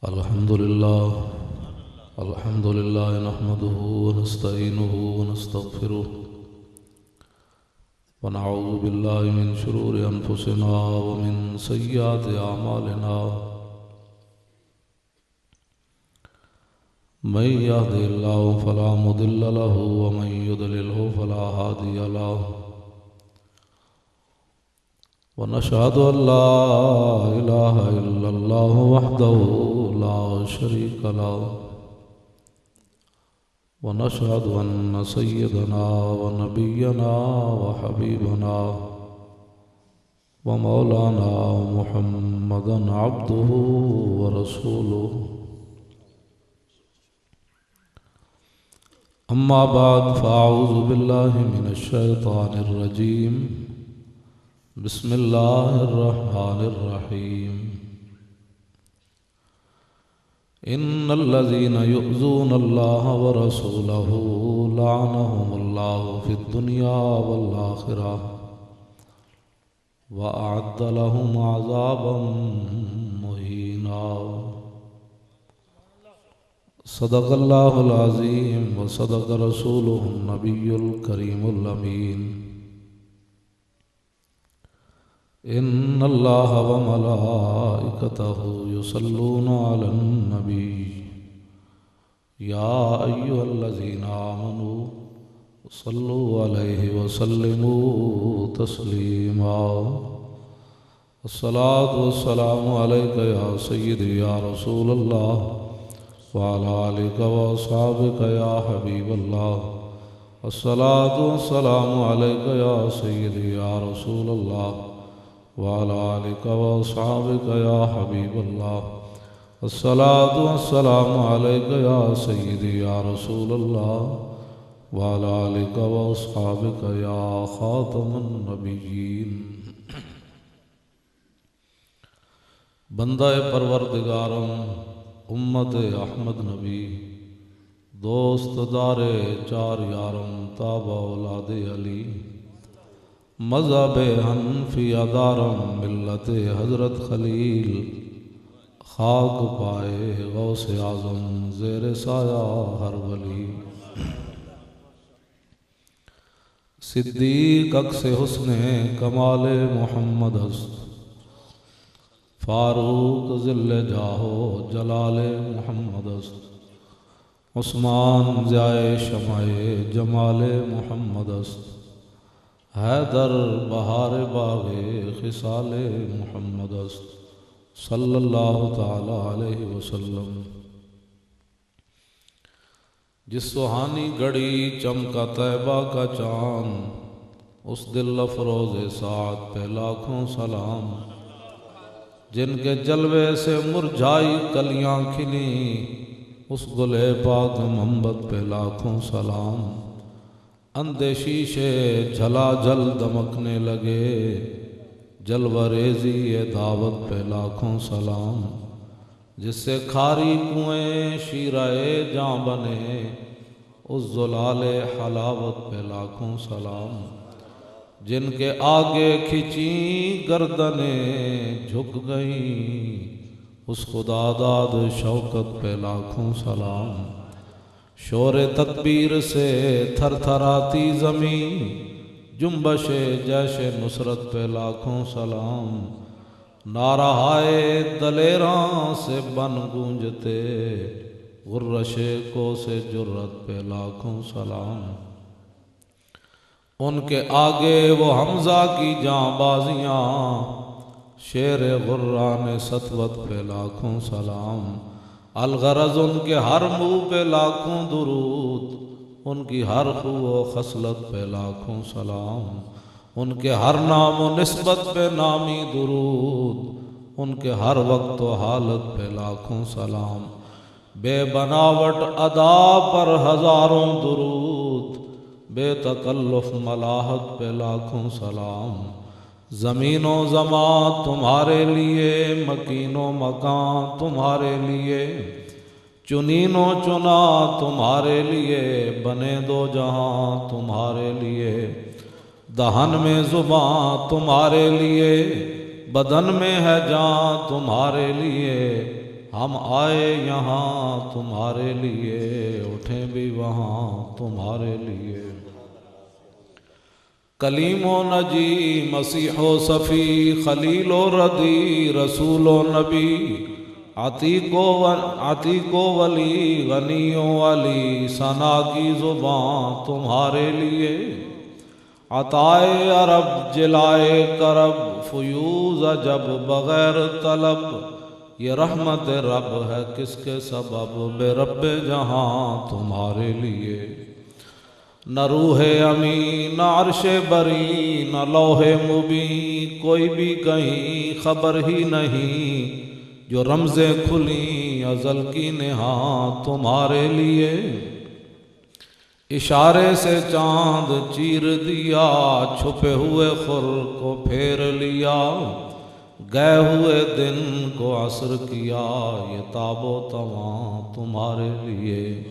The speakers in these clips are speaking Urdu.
الحمد لله نحمده ونستعينه ونستغفره ونعوذ بالله من شرور أنفسنا ومن سيئات أعمالنا من يهده الله فلا مضل له ومن يضلله فلا هادي له ونشهد أن لا إله إلا الله وحده لا شريك له ونشهد أن سيدنا ونبينا وحبيبنا ومولانا محمدا عبده ورسوله أما بعد فأعوذ بالله من الشيطان الرجيم بسم الله الرحمن الرحيم إن الذين يؤذون الله ورسوله لعنهم الله في الدنيا والآخرة وأعد لهم عذابا مهينا صدق الله العظيم وصدق رسوله النبي الكريم الأمين إن الله وملائكته يصلون على النبي يا أيها الذين آمنوا صلوا عليه وسلموا تسليما الصلاة والسلام عليك يا سيدي يا رسول الله وعلى آلك وأصحابك يا حبيب الله الصلاة والسلام عليك يا سيدي يا رسول الله وعلى آلك وأصحابك يا حبيب الله الصلاة والسلام عليك يا سيدي يا رسول الله وعلى آلك وأصحابك يا خاتم النبيين بندہ پروردگارم امت احمد نبی دوست دار چار یارم تابع اولاد علی مذہب حنفی ادارم ملت حضرت خلیل خاک پائے غوث اعظم زیر سایہ ہر ولی صدیق عکس حسن کمال محمد است فاروق ذل جاہو جلال محمد است عثمان ضیائے شمع جمال محمد است حیدر بہار باغ خصال محمد است صلی اللہ تعالی علیہ وسلم جس سہانی گھڑی چمکا طیبہ کا چاند اس دل افروز ساعت پہ لاکھوں سلام جن کے جلوے سے مرجھائی کلیاں کھلیں اس گلے پاک محمد پہ لاکھوں سلام اندھے شیشے جھلا جل دمکنے لگے جلوہ ریزی دعوت پہ لاکھوں سلام جس سے کھاری کنویں شیرہ جاں بنے اس زلال حلاوت پہ لاکھوں سلام جن کے آگے کھچیں گردنیں جھک گئیں اس خدا داد شوکت پہ لاکھوں سلام شور تکبیر سے تھر تھراتی زمین جنبش جیش نصرت پہ لاکھوں سلام نعرہائے دلیراں سے بن گونجتے غرش کو سے جرت پہ لاکھوں سلام ان کے آگے وہ حمزہ کی جاں بازیاں شیر غران سطوت پہ لاکھوں سلام الغرض ان کے ہر منہ پہ لاکھوں درود ان کی ہر خو و خصلت پہ لاکھوں سلام ان کے ہر نام و نسبت پہ نامی درود ان کے ہر وقت و حالت پہ لاکھوں سلام بے بناوٹ ادا پر ہزاروں درود بے تکلف ملاحت پہ لاکھوں سلام زمین و زمان تمہارے لیے مکین و مکان تمہارے لیے چنین و چنا تمہارے لیے بنے دو جہاں تمہارے لیے دہن میں زباں تمہارے لیے بدن میں ہے جان تمہارے لیے ہم آئے یہاں تمہارے لیے، اٹھیں بھی وہاں تمہارے لیے۔ کلیم و نجی مسیح و صفی، خلیل و ردی رسول و نبی، عتیق و ولی غنی و علی، ثنا کی زباں تمہارے لیے۔ عطائے عرب جلائے کرب، فیوز عجب بغیر طلب، یہ رحمت رب ہے کس کے سبب، بے رب جہاں تمہارے لیے۔ نہ روح امین نہ عرش بری نہ لوح مبین، کوئی بھی کہیں خبر ہی نہیں، جو رمزیں کھلیں ازل کی نہاں تمہارے لیے۔ اشارے سے چاند چیر دیا، چھپے ہوئے خور کو پھیر لیا، گئے ہوئے دن کو عصر کیا، یہ تاب و تواں تمہارے لیے۔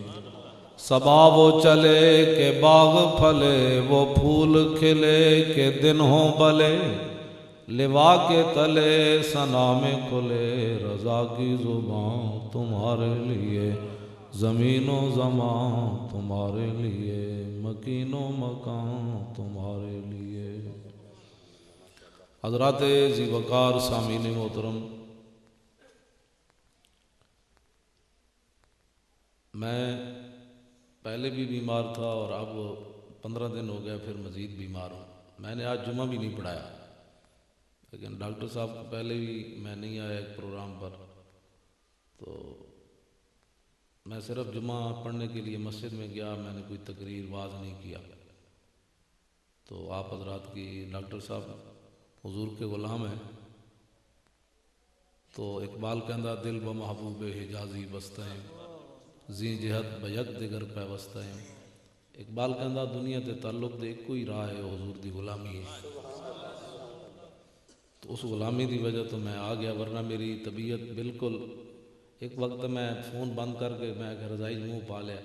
صبا وہ چلے کہ باغ پھلے، وہ پھول کھلے کہ دن ہوں بلے، لوا کے تلے ثنا میں کھلے، رضا کی زباں تمہارے لیے۔ زمین و زمان تمہارے لیے، مکین و مکان تمہارے لیے۔ حضرات ذی وقار سامعین محترم، میں پہلے بھی بیمار تھا اور اب 15 دن ہو گئے پھر مزید بیمار ہوں۔ میں نے آج جمعہ بھی نہیں پڑھایا، لیکن ڈاکٹر صاحب کو پہلے بھی میں نہیں آیا ایک پروگرام پر، تو میں صرف جمعہ پڑھنے کے لیے مسجد میں گیا، میں نے کوئی تقریر واعظ نہیں کیا۔ تو آپ حضرات کی ڈاکٹر صاحب حضور کے غلام ہیں، تو اقبال کہندہ دل و محبوب حجازی بستہ ہیں، زی جہت بیک دیگر پیوستہ ہیں۔ اقبال کہندہ دنیا تے تعلق دے کوئی راہ ہے، حضور دی غلامی ہے۔ تو اس غلامی دی وجہ تو میں آ گیا، ورنہ میری طبیعت بالکل، ایک وقت میں فون بند کر کے میں کہ رضائی منہ پا لیا،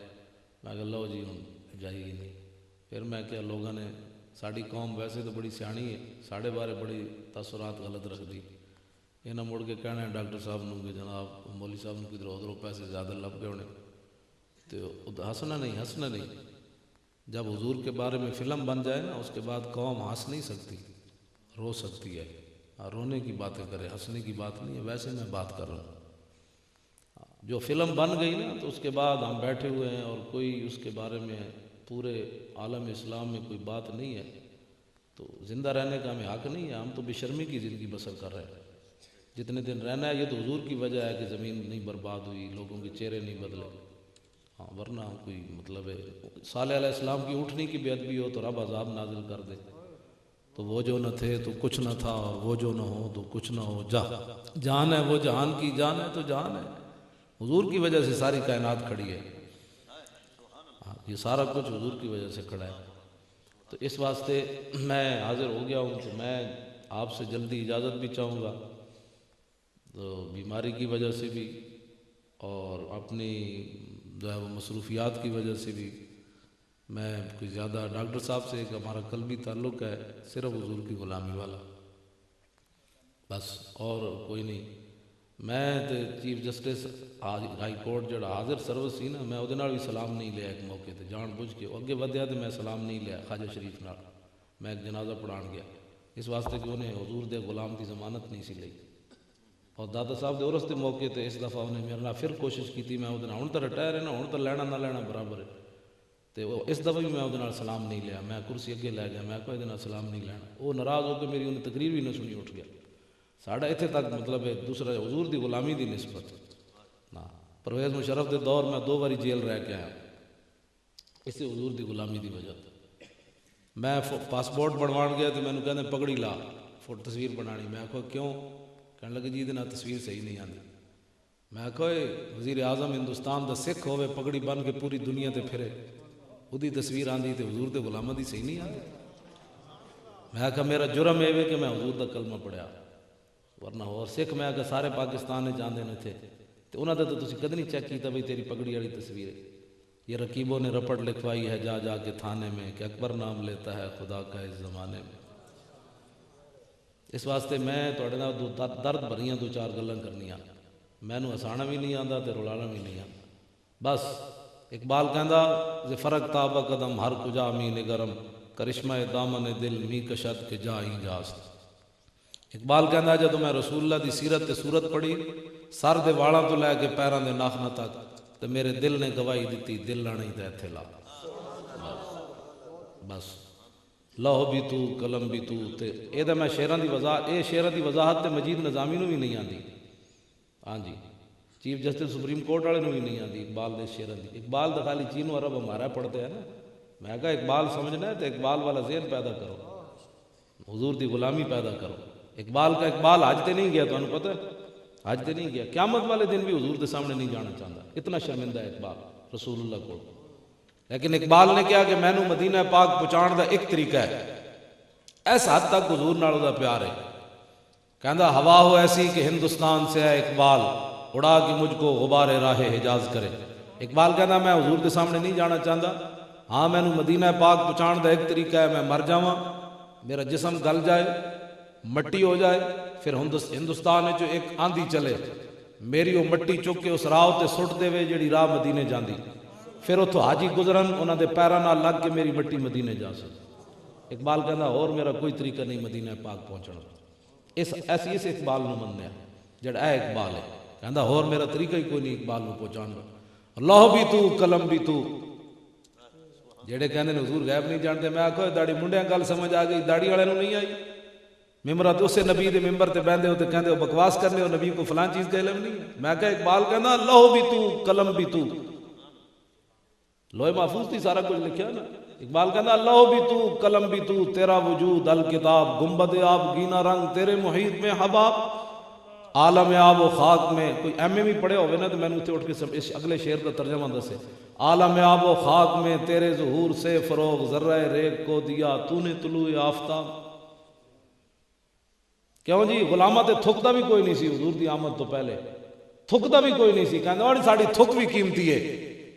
میں کہ لو جی ہوں جائی نہیں۔ پھر میں کیا، لوگوں نے ساڑی قوم ویسے تو بڑی سیانی ہے، ساڑھے بارے بڑی تاثرات غلط رکھ دی، یہ نہ مڑ کے کہنا ہے ڈاکٹر صاحب نوں کہ جناب مولوی صاحب نوں کدھر ادھروں پیسے زیادہ لب گئے ہونے، تو ہنسنا نہیں۔ جب حضور کے بارے میں فلم بن جائے نا، اس کے بعد قوم ہنس نہیں سکتی، رو سکتی ہے، رونے کی باتیں کرے، ہنسنے کی بات نہیں ہے۔ ویسے میں بات کر رہا ہوں، جو فلم بن گئی نا تو اس کے بعد ہم بیٹھے ہوئے ہیں اور کوئی اس کے بارے میں پورے عالم اسلام میں کوئی بات نہیں ہے، تو زندہ رہنے کا ہمیں حق نہیں ہے، ہم تو بے شرمی کی زندگی بسر کر رہے ہیں۔ جتنے دن رہنا ہے یہ تو حضور کی وجہ ہے کہ زمین نہیں برباد ہوئی، لوگوں کے چہرے نہیں بدلے، ہاں ورنہ کوئی مطلب ہے صالح علیہ السلام کی اٹھنے کی بے ادبی ہو تو رب عذاب نازل کر دے، تو وہ جو نہ تھے تو کچھ نہ تھا، اور وہ جو نہ ہو تو کچھ نہ ہو، جان ہے وہ جہان کی جان ہے تو جان ہے، حضور کی وجہ سے ساری کائنات کھڑی ہے، یہ سارا کچھ حضور کی وجہ سے کھڑا ہے۔ تو اس واسطے میں حاضر ہو گیا ہوں، تو میں آپ سے جلدی اجازت بھی چاہوں گا، تو بیماری کی وجہ سے بھی اور اپنی جو ہے وہ مصروفیات کی وجہ سے بھی میں کوئی زیادہ، ڈاکٹر صاحب سے ایک ہمارا قلبی تعلق ہے صرف حضور کی غلامی والا، بس اور کوئی نہیں۔ میں تے چیف جسٹس ہائی کورٹ جڑا حاضر سروس سی نا، میں وہ بھی سلام نہیں لیا ایک موقع تے، جان بوجھ کے اگے ودیا تو میں سلام نہیں لیا خواجہ شریف نال، میں ایک جنازہ پڑھان گیا، اس واسطے کہ انہیں حضور دے غلام کی ضمانت نہیں سی لئی، اور دادا صاحب دے عرس دے موقع تے اس دفعہ انہیں میرے نال پھر کوشش کی، میں وہ ہن تو ریٹائر ہے نا، ہن تو لینا نہ لینا برابر ہے، تو اس دفعہ بھی میں وہ سلام نہیں لیا، میں کرسی اگے لے گیا، میں کوئی یہ سلام نہیں لینا، وہ ناراض ہو کے میری انہیں تقریر بھی نہ سنی، اٹھ گیا۔ ساڑھا اتنے تک مطلب ہے دوسرا حضور دی غلامی دی نسبت نا، پرویز مشرف دے دور میں 2 باری جیل رہ کے آیا اسی حضور دی غلامی دی وجہ۔ میں پاسپورٹ بنوان گیا تو میں نے کہتے پگڑی لا فوٹو تصویر بنانی، میں کہا کیوں؟ کہنے لگے جی دینا تصویر صحیح نہیں آتی، میں کہا وزیر اعظم ہندوستان دا سکھ ہوئے پگڑی بن کے پوری دنیا تے پھرے، وہی تصویر آندی تے حضور دے غلامہ دی صحیح نہیں آتی، میں کہا میرا جرم ہے کہ میں حضور دا کلمہ پڑھیا، ورنہ اور سکھ میں کہ سارے پاکستان جاندے نہ تھے، تو انہوں نے تو تسی کدی نہیں چیک کیتا بھئی تیری پگڑی والی تصویر ہے، یہ رقیبوں نے رپٹ لکھوائی ہے جا جا کے تھانے میں کہ اکبر نام لیتا ہے خدا کا اس زمانے میں۔ اس واسطے میں تھوڑے نال درد بھریاں 2-4 گلاں کرنیاں، مینوں ہسانا بھی نہیں آتا تے رلانا بھی نہیں آتا. بس اقبال کہندا ز فرق تابہ قدم ہر کجا می نگرم کرشمہ دامن دل می کشد کے جا ہی جاست. اقبال کہندا جدوں میں رسول اللہ دی سیرت تے صورت پڑھی سر دے والاں تو لے کے پیراں دے ناخناں تک تے میرے دل نے گواہی دتی دل لانے تے ایتھے لا. بس لوح بھی تو قلم بھی تو تے اے تے میں شعراں دی وضاحت اے شعراں دی وضاحت تے مجید نظامی نو بھی نہیں آندی. ہاں جی چیف جسٹس سپریم کورٹ والے نو بھی نہیں آندی اقبال دے شعراں دی. اقبال دا خالی چینو عرب ہمارا پڑھتے ہیں نا. میں کہا اقبال سمجھنا ہے تو اقبال والا ذہن پیدا کرو, حضور دی غلامی پیدا کرو. اقبال کا اقبال حج تے نہیں گیا, تو انہوں پتہ ہے حج تے نہیں گیا, قیامت والے دن بھی حضور دے سامنے نہیں جانا چاہتا, اتنا شرمندہ ہے اقبال رسول اللہ کو. لیکن اقبال نے کہا کہ مینوں مدینہ پاک پہنچان دا ایک طریقہ ہے, ایسا حد تک حضور نال دا پیار ہے. کہندا ہوا ہو ایسی کہ ہندوستان سے ہے اقبال, اڑا کے مجھ کو غبار راہ حجاز کرے. اقبال کہندا میں حضور دے سامنے نہیں جانا چاہتا, ہاں مینوں مدینہ پاک پہنچان دا ایک طریقہ ہے, میں مر جاواں, میرا جسم گل جائے, مٹی ہو جائے, پھر ہندوستان جو ایک آندھی چلے, میری وہ مٹی چک کے اس راہ تے سٹ دے وے جڑی راہ مدینے جاندی, پھر اتھوں حاجی گزرن انہاں دے پیراں نال لگ کے میری مٹی مدینے جا سکے. اقبال کہندا اور میرا کوئی طریقہ نہیں مدینہ پاک پہنچنا. اس اقبال نو مننے جڑا اے اقبال ہے, کہندا اور میرا طریقہ ہی کوئی نہیں اقبال نو پہنچان دا. لوح بھی تو قلم بھی تو. جڑے کہندے نے حضور غیب نہیں جانتے, میں آکھو داڑھی منڈیاں گل سمجھ آ گئی, داڑھی والے نو نہیں آئی. ممبر تو اسے نبی دے ممبر تے بیندے ہو تے کہندے ہو بکواس کرنے ہو, نبی کو فلان چیز کا علم نہیں ہے. میں کہا اقبال کہندا لوح بھی تو قلم بھی تو. لوح محفوظ تھی سارا کچھ لکھیا نا. اقبال کہندا لوح بھی تو قلم بھی تو, تیرا وجود الکتاب, گنبد آب گینا رنگ تیرے محیط میں حباب, عالم آب و خاک میں. کوئی ایم اے بھی پڑھے ہوئے نا تو میں نے اتنے اٹھ کے اس اگلے شعر کا ترجمہ دسے. عالم آب و خاک میں تیرے ظہور سے فروغ ذرہ ریگ کو دیا تو نے طلوع آفتاب. کیوں جی غلامہ تے تھکدا بھی کوئی نہیں سی حضور دی آمد تو پہلے, تھکدا بھی کوئی نہیں سی. کہندا اور ساڈی تھک بھی قیمتی ہے.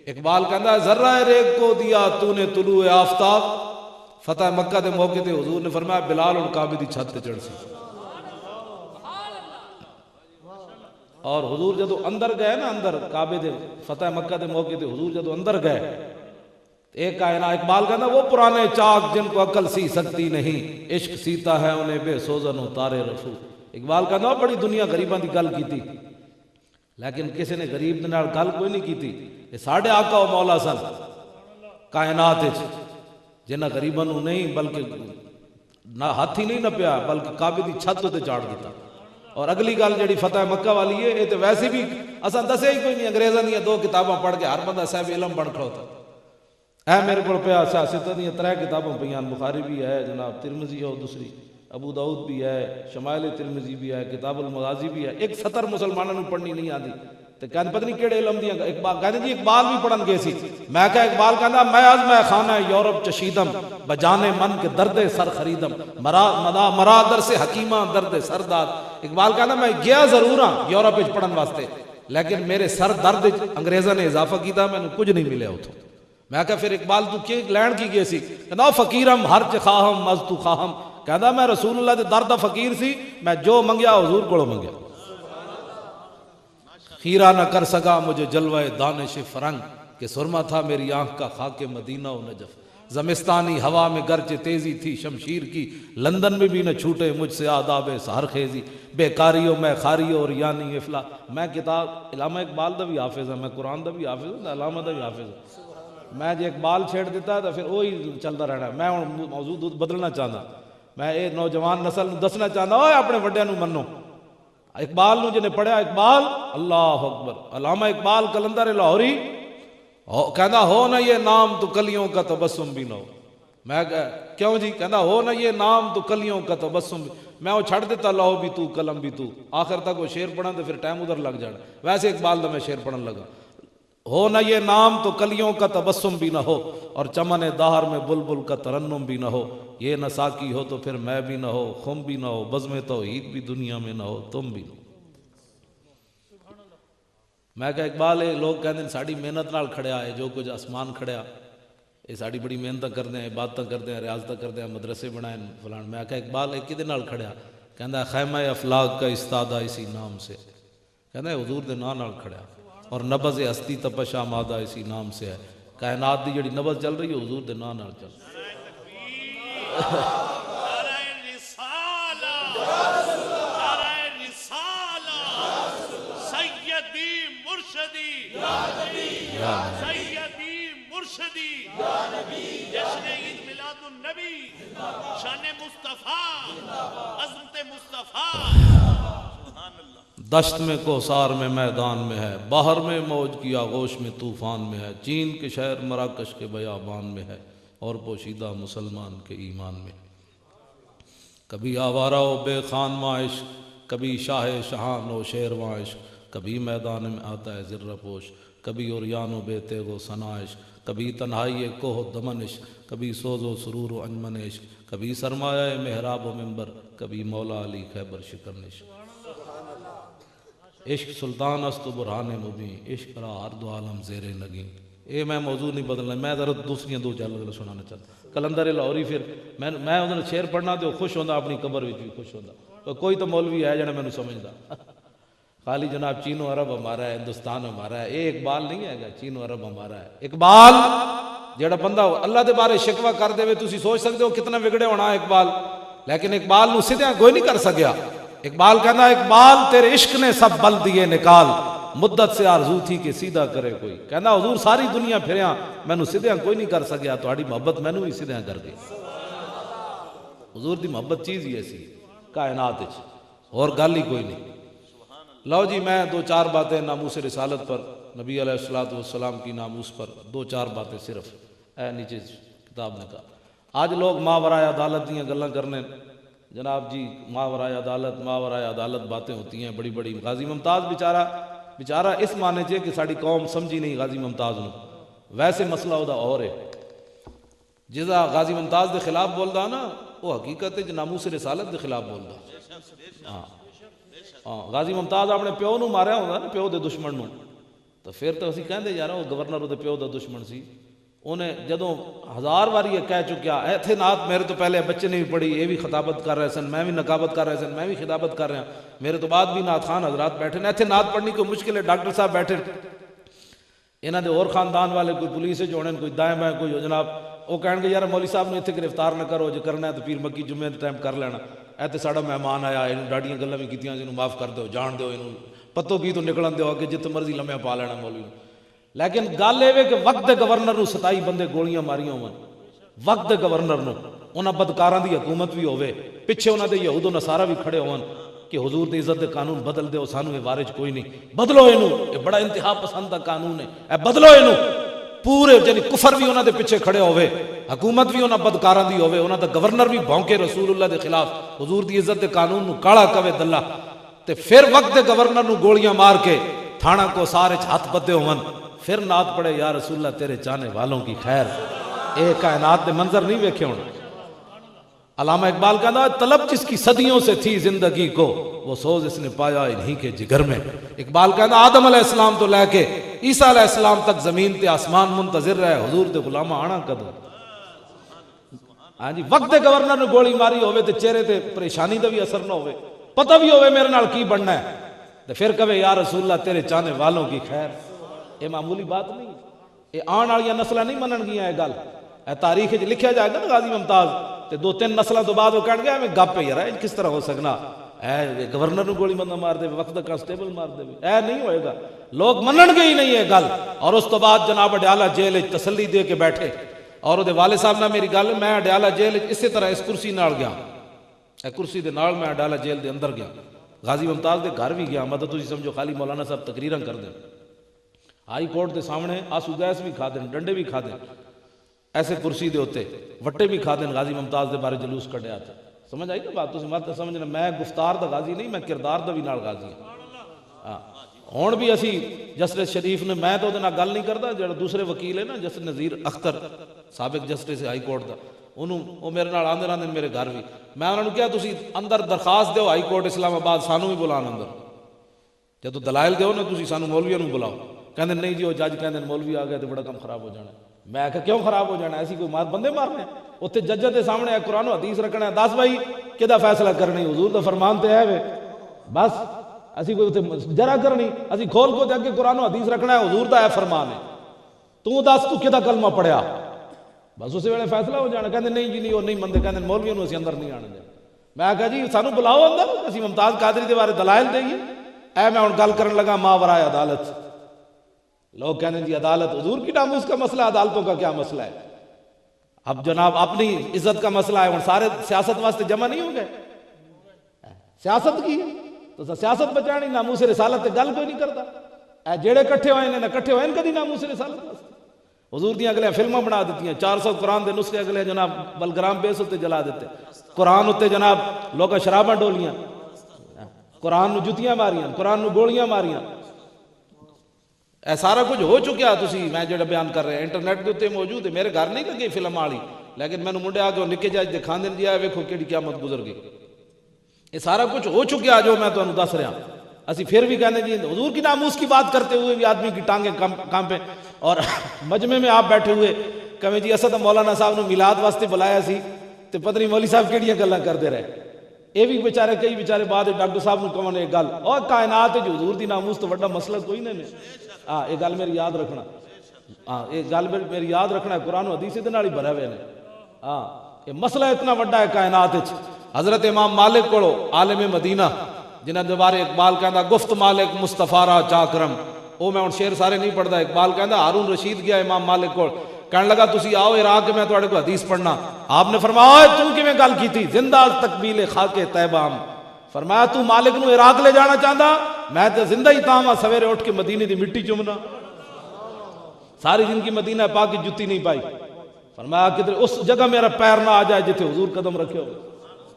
اقبال کہندا ذرہ ریگ کو دیا تو نے طلوع آفتاب. فتح مکہ دے موقع تے حضور نے فرمایا بلال اور کعبے دی چھت تے چڑھ سی. اور حضور جدو اندر گئے نا, اندر کعبے دے فتح مکہ دے موقع تے حضور جدو اندر گئے, ایک کائنات اقبال کہنا وہ پرانے چاک جن کو عقل سی سکتی نہیں, عشق سیتا ہے انہیں بے سوزن و تارے رفو. اقبال کہنا بڑی دنیا غریباں دی گل کیتی, لیکن کسی نے غریب دے نال گل کوئی نہیں کیتی. یہ ساڈے آقا و مولا سن کائنات وچ, جنہاں غریباں نو نہیں بلکہ نہ ہاتھ ہی نہیں نپیا بلکہ کعبے دی چھت تے چاڑ دیتا. اور اگلی گل جڑی فتح مکہ والی ہے, یہ تو ویسے بھی اساں دسے ہی کوئی نہیں. انگریزاں دیاں 2 کتاباں پڑھ کے ہر بندہ صاحب علم بن کھڑوتا. اے میرے کو پیا سیاست دیاں 3 کتاباں پیاں, بخاری بھی ہے جناب, ترمذی ہے دوسری, ابو داؤد بھی ہے, شمائل ترمذی بھی ہے, کتاب المغازی بھی ہے. ایک سطر مسلمانوں نے پڑھنی نہیں آتی. تو کہنے پتہ نہیں کیڑے علم دیاں. اقبال کہتے جی اقبال بھی پڑھن گئے سی. میں کہا اقبال کہنا میں از میں خانہ یورپ چشیدم, بجانے من کے درد سر خریدم, مرا در سے حکیمہ درد سر داد. اقبال کہنا میں گیا ضرور ہاں یورپ وچ پڑھن واسطے, لیکن میرے سر درد انگریزاں نے اضافہ کیتا, میں نے کچھ نہیں ملیا اتھوں. میں کہا پھر اقبال تو کی لین کی گئے سی؟ کہنا فقیرم ہر چ خواہم مز تو خواہم. کہنا میں رسول اللہ دے درد فقیر سی, میں جو منگیا حضور کو منگیا. خیرہ نہ کر سکا مجھے جلوہ دانش فرنگ, کہ سرما تھا میری آنکھ کا خاک مدینہ و نجف. زمستانی ہوا میں گرچہ تیزی تھی شمشیر کی, لندن میں بھی نہ چھوٹے مجھ سے آداب سحر خیزی. بیکاریوں میں خاریوں اور یعنی افلا. میں کتاب علامہ اقبال دا بھی حافظ ہوں, میں قرآن دا بھی حافظ ہوں, علامہ دا بھی حافظ ہوں. میں جے اقبال چھیڑ دیتا ہے تو پھر وہی چلتا رہنا. میں موضوع بدلنا چاہتا, میں یہ نوجوان نسل دسنا چاہتا اوے اپنے وڈیاں نو منو. اقبال نو جنہیں پڑھیا اقبال, اللہ اکبر, علامہ اقبال قلندر لاہوری کہندا ہو نہ یہ نام تو کلیوں کا تبسم بھی نہ ہو. میں کیوں جی؟ کہندا ہو نہ یہ نام تو کلیوں کا تبسم بھی. میں وہ چھڑ دیتا لوح بھی تو قلم بھی تو, آخر تک وہ شعر پڑھا تو پھر ٹائم ادھر لگ جانا. ویسے اقبال دا میں شعر پڑھن لگا, ہو نہ یہ نام تو کلیوں کا تبسم بھی نہ ہو, اور چمن دہر میں بلبل کا ترنم بھی نہ ہو. یہ نہ ساکی ہو تو پھر میں بھی نہ ہو, خم بھی نہ ہو, بزم توحید بھی دنیا میں نہ ہو, تم بھی نہ ہو. میں کہا اقبال لوگ کہتے ہیں ساڑی محنت نال کھڑیا ہے, جو کچھ آسمان کھڑیا یہ ساڑی بڑی محنت کرتے ہیں, عبادت کرتے ہیں, ریاضت کرتے ہیں, مدرسے بنائیں فلان. میں کہا اقبال کدے نال کھڑیا؟ کہندا خیمہ افلاق کا استادہ اسی نام سے. کہنا ہے حضور دے نام نال کھڑا اور نبض ہستی تپشا مادہ اسی نام سے ہے. کائنات دی جڑی نبض چل رہی ہے حضور دے نام نال چل رہی سیدی مرشدی جشن عید میلاد النبی شان مصطفیٰ عظمت مصطفیٰ. دشت میں کوثار میں میدان میں ہے, باہر میں موج کی آغوش میں طوفان میں ہے, چین کے شہر مراکش کے بیابان میں ہے اور پوشیدہ مسلمان کے ایمان میں. کبھی آوارہ و بے خان معاش, کبھی شاہ شہان و شیروان عشق, کبھی میدان میں آتا ہے ذرہ پوش, کبھی عریان و بے تیغ و ثنا عشق, کبھی تنہائی کوہ دمن عشق, کبھی سوز و سرور و انجمن عشق, کبھی سرمایہ محراب و منبر, کبھی مولا علی خیبر شکن عشق. عشق سلطان است و برہان مبین, عشق را ہر دو عالم زیر نگین. اے میں موضوع نہیں بدلنا, میں ذرا دوسریاں دو چار گل سنانا چاہتا. کلندر لاہوری پھر میں انہوں نے شعر پڑھنا تو خوش ہوتا, اپنی قبر وچ بھی خوش ہوتا. کوئی تو مولوی ہے جنہیں میں سمجھدا خالی جناب چین و عرب ہمارا ہے, ہندوستان ہمارا ہے. اے اقبال نہیں ہے گا, چین و عرب ہمارا ہے. اقبال جڑا بندہ اللہ دے بارے شکوہ کر دے, تسی سوچ سکتے ہو کتنا بگڑے ہونا ہے اقبال. لیکن اقبال نو سیدھا کوئی نہیں کر سکیا. اقبال کہنا اقبال تیرے عشق نے سب بل دیے نکال, مدت سے آرزو تھی کہ سیدھا کرے کوئی. کہنا حضور ساری دنیا پھریاں, میں نو سیدھا کوئی نہیں کر سکیا, تہاڈی محبت میں نو ہی سیدھا کر گئی. حضور دی محبت چیز ہی ایسی کائنات وچ, اور گل ہی کوئی نہیں. لو جی میں دو چار باتیں ناموس رسالت پر, نبی علیہ الصلوۃ والسلام کی ناموس پر دو چار باتیں صرف اے نیچے کتاب نے کہا. آج لوگ ماورائے عدالت دیاں گلاں کرنے, جناب جی ماورائے عدالت باتیں ہوتی ہیں بڑی بڑی. غازی ممتاز بیچارہ اس معنی چے کہ ساری قوم سمجھی نہیں غازی ممتاز نو. ویسے مسئلہ ہودا اور ہے, جزا غازی ممتاز دے خلاف بولدا نا وہ حقیقت ہے ناموس رسالت دے خلاف بولدا. ہاں غازی ممتاز اپنے پیو نو ماریا ہوندا نا, پیو دے دشمن نو, تو پھر تو اسی کہندے یار وہ گورنر دے پیو دا دشمن سی. انہیں جدوں ہزار بار یہ کہہ چکیا ایتھے نعت میرے تو پہلے بچے نے بھی پڑھی, یہ بھی خطابت کر رہے سن, میں بھی نقابت کر رہے سن, میں بھی خطابت کر رہا, میرے تو بعد بھی نعت خان حضرات بیٹھے نے. ایتھے نعت پڑھنی کوئی مشکل ہے, ڈاکٹر صاحب بیٹھے, انہاں دے اور خاندان والے کوئی پولیس جوڑیں, کوئی دائیں بائیں, کوئی جناب وہ کہن گے یار مولوی صاحب نے اتنے گرفتار نہ کرو, جو کرنا ہے تو پیر مکی جمعے کے ٹائم کر لینا. ایتھے ساڈا مہمان آیا, انہوں ڈاڈیاں گلاں بھی کیتیاں, انہوں معاف کر دو, جان دیو, انہوں پتوں کی تو نکلن دیو کہ جتنے مرضی لمحہ پا لینا مولوی. لیکن گل یہ کہ وقت دے گورنر نو 27 بندے گولیاں ماریاں ہون, وقت دے گورنر نو, انہاں بدکاراں دی حکومت بھی ہوے, پیچھے انہاں دے یہود و نصارہ بھی کھڑے ہون کہ حضور دی عزت دے قانون بدل دے, سانو یہ وارج کوئی نہیں, بدلو اینو, یہ بڑا انتہا پسند دا قانون ہے, اے بدلو اینو. پورے یعنی کفر بھی انہاں دے پیچھے کھڑے ہوے, حکومت بھی انہاں بدکاراں دی ہوے, انہاں دا گورنر بھی بھونکے رسول اللہ دے خلاف, حضور دی عزت دے قانون نو کالا کوے دلہ, تے پھر وقت دے گورنر نو گولیاں مار کے تھانہ کو سارے ہاتھ بدے ہون, پھر نعت پڑھے یا رسول اللہ تیرے چاہنے والوں کی خیر. اے کائنات دے منظر نہیں ویکھے ہونے. علامہ اقبال کہنا طلب جس کی صدیوں سے تھی زندگی کو, وہ سوز اس نے پایا انہی کے جگر میں. اقبال کہنا آدم علیہ السلام تو لے کے عیسیٰ علیہ السلام تک زمین تے آسمان منتظر رہے, حضور دے غلامہ آنا کدو. ہاں جی وقت دے گورنر نے گولی ماری ہوئے تے چہرے تے پریشانی دا بھی اثر نہ ہوئے, پتہ بھی ہوئے میرے نال کی بننا ہے, تے پھر کہے یا رسول اللہ تیرے چاہنے والوں کی خیر. یہ معمولی بات نہیں, یہ آن والی نسلیں نہیں منن گیا. یہ گل اے تاریخ لکھیا جائے گا نا غازی ممتاز, تے 2-3 نسلوں تو بعد وہ کہن گیا میں گپ یار ہے کس طرح ہو سکنا, اے گورنر نو گولی بندہ مار دے, وقت دا کانسٹیبل مار دے, اے نہیں ہوئے گا. لوگ منن گے ہی نہیں یہ گل. اور اس تو بعد جناب اڈیالہ جیل تسلی دے کے بیٹھے, اور وہ والد صاحب نے میری گل, میں اڈیالہ جیل اسی طرح اس کرسی نال گیا, اے کرسی دے نال میں اڈیالہ جیل دے اندر گیا, غازی ممتاز دے گھر بھی گیا. مدد تسی سمجھو خالی مولانا صاحب تقریراں کر دیں, ہائی کورٹ دے سامنے آنسو گیس بھی کھا دیں, ڈنڈے بھی کھا دیں, ایسے کرسی دے ہوتے وٹے بھی کھا دیں. غازی ممتاز دے بارے جلوس کڈیا تھا. سمجھ آئی نا بات, تسی مت سمجھنا میں گفتار دا غازی نہیں, میں کردار دا بھی نال غازی ہاں. ہون بھی اسی جسٹس شریف نے, میں تو نہ گل نہیں کرتا, جڑا دوسرے وکیل ہے نا جسٹس نذیر اختر سابق جسٹس ہائی کورٹ دا, انہوں وہ میرے نال آندے رہندے میرے گھر بھی. میں انہوں نے کہا تسی اندر درخواست دیو ہائی کورٹ اسلام آباد, سانو بھی بلان اندر, جدو دلائل دیو نا تسی سانو مولویوں نو بلاؤ. کہندے نہیں جی وہ جج کہندے مولوی آ گئے تو بڑا کم خراب ہو جانا. میں کہا کیوں خراب ہو جانا, ایسی کوئی مار بندے مارنے ہیں اتنے ججت کے سامنے ہے, قرآن و حدیث رکھنا ہے, 10 بھائی کدا فیصلہ کرنی, حضور دا فرمان تے ہے وے بس. اسی کوئی اتنے جرا کرنی اسی کھول کو دے کے قرآن و حدیث رکھنا ہے، حضور دا ہے فرمان ہے، تو دس تو کدا کلمہ پڑھیا، بس اسی ویلے فیصلہ ہو جانا. کہندے نہیں جی نہیں وہ نہیں مندے، کہندے مولویوں نوں اسی اندر نہیں آنے دے. میں کہا جی سانو بلاؤ اندر، اسی ممتاز قادری دے بارے دلائل دئیے. اے میں ہن گل کرن لگا ماورائے عدالت. لوگ کہنے جی عدالت حضور کی ناموس کا مسئلہ، عدالتوں کا کیا مسئلہ ہے؟ اب جناب اپنی عزت کا مسئلہ ہے، سارے سیاست واسطے جمع نہیں ہو گئے، سیاست کی ہے تو سیاست بچانی، ناموس رسالت تے گل کوئی نہیں کرتا. اے جیڑے کٹھے ہوئے نے نہ کٹھے ہوئے کدی ناموس رسالت واسطے. حضور دیاں اگلے فلمیں بنا دیتی ہیں، 400 قرآن دے نسخے اگلے جناب بلگرام بیس اتنے جلا دیتے، قرآن اتنے جناب لوگ شراباں ڈولیاں، قرآن نو جتیاں ماریاں، قرآن نو گولیاں ماریاں. اے سارا کچھ ہو چکیا. تسی میں جڑا بیان کر رہے ہیں انٹرنیٹ کے اتنے موجود ہے، میرے گھر نہیں لگی فلم والی، لیکن میں نے منڈے آ کے نکے جاج دکھا دین دیا، ویکھو کیڑی قیامت گزر گئی. یہ سارا کچھ ہو چکیا جو میں تمہیں دس رہا. اسی پھر بھی کہنے جی حضور کی ناموس کی بات کرتے ہوئے بھی آدمی کی ٹانگیں کام پہ. اور مجمع میں آپ بیٹھے ہوئے کہیں جی اسد مولانا صاحب نے میلاد واسطے بلایا سی تے پتہ نہیں مولوی صاحب کیڑیاں گلاں کرتے رہے. یہ بھی بیچارے کئی بیچارے بعد ڈاکٹر صاحب نے کہنے ایک گل، اور کائنات جو حضور دی ناموس تو بڑا مسئلہ کوئی نہیں. ہاں یہ گل میری یاد رکھنا، ہاں یہ گل میری یاد رکھنا، قرآن و حدیث دے نال ہی بھرے ہوئے نے. ہاں یہ مسئلہ اتنا بڑا ہے کائنات وچ. حضرت امام مالک کو عالم مدینہ جنہاں دے بارے اقبال کہندا گفت مالک مصطفیٰ را چاکرم. وہ میں ہن شعر سارے نہیں پڑھدا. اقبال کہندا ہارون رشید گیا امام مالک کو، کہنے لگا تسی آؤ عراق میں تواڈے کو حدیث پڑھنا. آپ نے فرمایا تو کیویں گل کیتی؟ زندہ تقبیل خاک طیبہ. فرمایا تو مالک نو عراق لے جانا چاہندا؟ میں تے زندہ ہی تاں سویرے اٹھ کے مدینے دی مٹی چومنا. ساری زندگی مدینہ پاک کی جتی نہیں پائی. فرمایا کدھر اس جگہ میرا پیر نہ آ جائے جتھے حضور قدم رکھے ہو.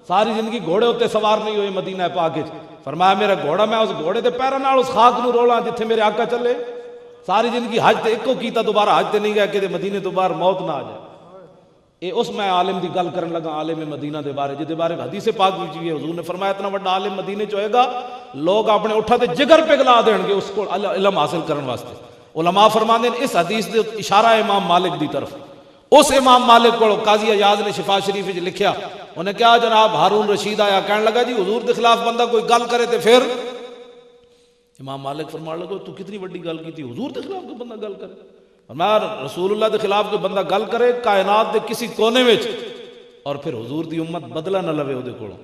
ساری زندگی گھوڑے ہوتے سوار نہیں ہوئے مدینہ پاک وچ. فرمایا میرا گھوڑا میں اس گھوڑے دے پیراں نال اس خاک نو رولاں جتھے میرے آقا چلے. ساری زندگی حج تے ایکو کیتا، دوبارہ حج تے نہیں گیا کہ مدینے تو باہر موت نہ آ جائے. اے اس میں عالم دی گل کرن لگا، عالم مدینہ دے بارے جے دے بارے حدیث پاک وچ بھی حضور نے فرمایا اتنا بڑا عالم مدینے چ ہوئے گا لوگ اپنے اٹھا تے جگر پگھلا دین گے اس کو علم حاصل کرن واسطے. علماء فرماندے ہیں اس حدیث دے اشارہ ہے امام مالک دی طرف. اس امام مالک کو قاضی ایاز نے شفا شریف وچ لکھیا، انہیں کیا جناب ہارون رشید آیا کہنے لگا جی حضور دے خلاف بندہ کوئی گل کرے تے پھر امام مالک فرمان لگا تو کتنی بڑی گل کی تھی، حضور دے خلاف کوئی بندہ گل کرے. فرمایا رسول اللہ دے خلاف کوئی بندہ گل کرے کائنات دے کسی کونے وچ اور پھر حضور دی امت بدلہ نہ لوے او دے کولوں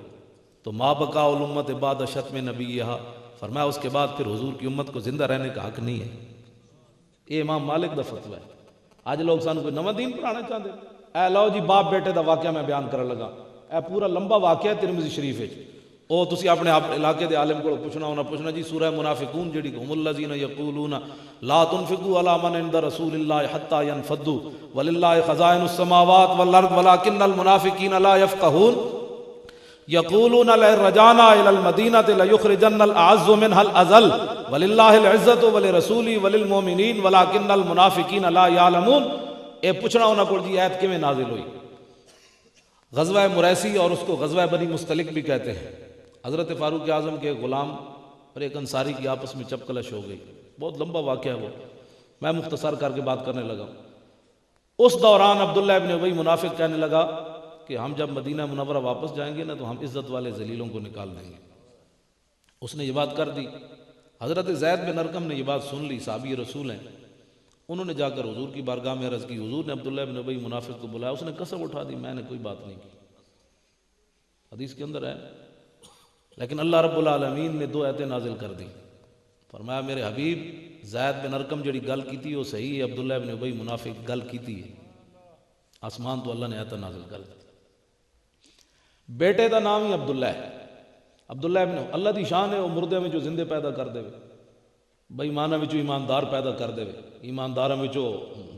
تو ما بقاء الامت بعد شتم نبیھا. فرمایا اس کے بعد پھر حضور کی امت کو زندہ رہنے کا حق نہیں ہے. یہ امام مالک دا فتویٰ ہے. آج لوگ سانو کوئی نواں دین پڑھانا چاہتے. اے لو جی باپ بیٹے دا واقعہ میں بیان کرن لگا. اے پورا لمبا واقعہ ہے ترمذی شریف وچ. او تسی اپنے علاقے دے عالم کو پوچھنا ہونا پوچھنا جی سورہ منافقون جڑی ہم الذین یقولون لا تنفقوا علی من عند رسول اللہ حتی ينفضوا وللہ خزائن السماوات والارض ولکن المنافقین لا یفقہون یقولون لئن رجعنا الی المدینۃ لیخرجن الاعز منها الاذل وللہ العزۃ ولرسولہ وللمؤمنین ولکن المنافقین لا یعلمون. اے پوچھنا ہونا کو جی آیت کیویں نازل ہوئی؟ غزوہ مریسی اور اس کو غزوہ بنی مستلق بھی کہتے ہیں. حضرت فاروق اعظم کے غلام اور ایک انصاری کی آپس میں چپکلش ہو گئی. بہت لمبا واقعہ ہے وہ، میں مختصر کر کے بات کرنے لگا. اس دوران عبداللہ ابن ابی منافق کہنے لگا کہ ہم جب مدینہ منورہ واپس جائیں گے نا تو ہم عزت والے ذلیلوں کو نکال دیں گے. اس نے یہ بات کر دی. حضرت زید بن ارقم نے یہ بات سن لی، صحابی رسول ہیں. انہوں نے جا کر حضور کی بارگاہ میں عرض کی. حضور نے عبداللہ ابن ابی منافق کو بلایا. اس نے قسم اٹھا دی میں نے کوئی بات نہیں کی. حدیث کے اندر ہے. لیکن اللہ رب العالمین نے 2 آیتیں نازل کر دی. فرمایا میرے حبیب زید بن ارقم جڑی گل کی تھی وہ صحیح ہے، عبداللہ ابن ابی منافق گل کی تھی. آسمان تو اللہ نے آیت نازل کر دی. بیٹے دا نام ہی عبداللہ ہے. عبداللہ ابن اللہ دی شان ہے وہ مردے میں جو زندے پیدا کر دے، بے ایمانہ میں جو ایماندار پیدا کر دے، ایمانداراں میں جو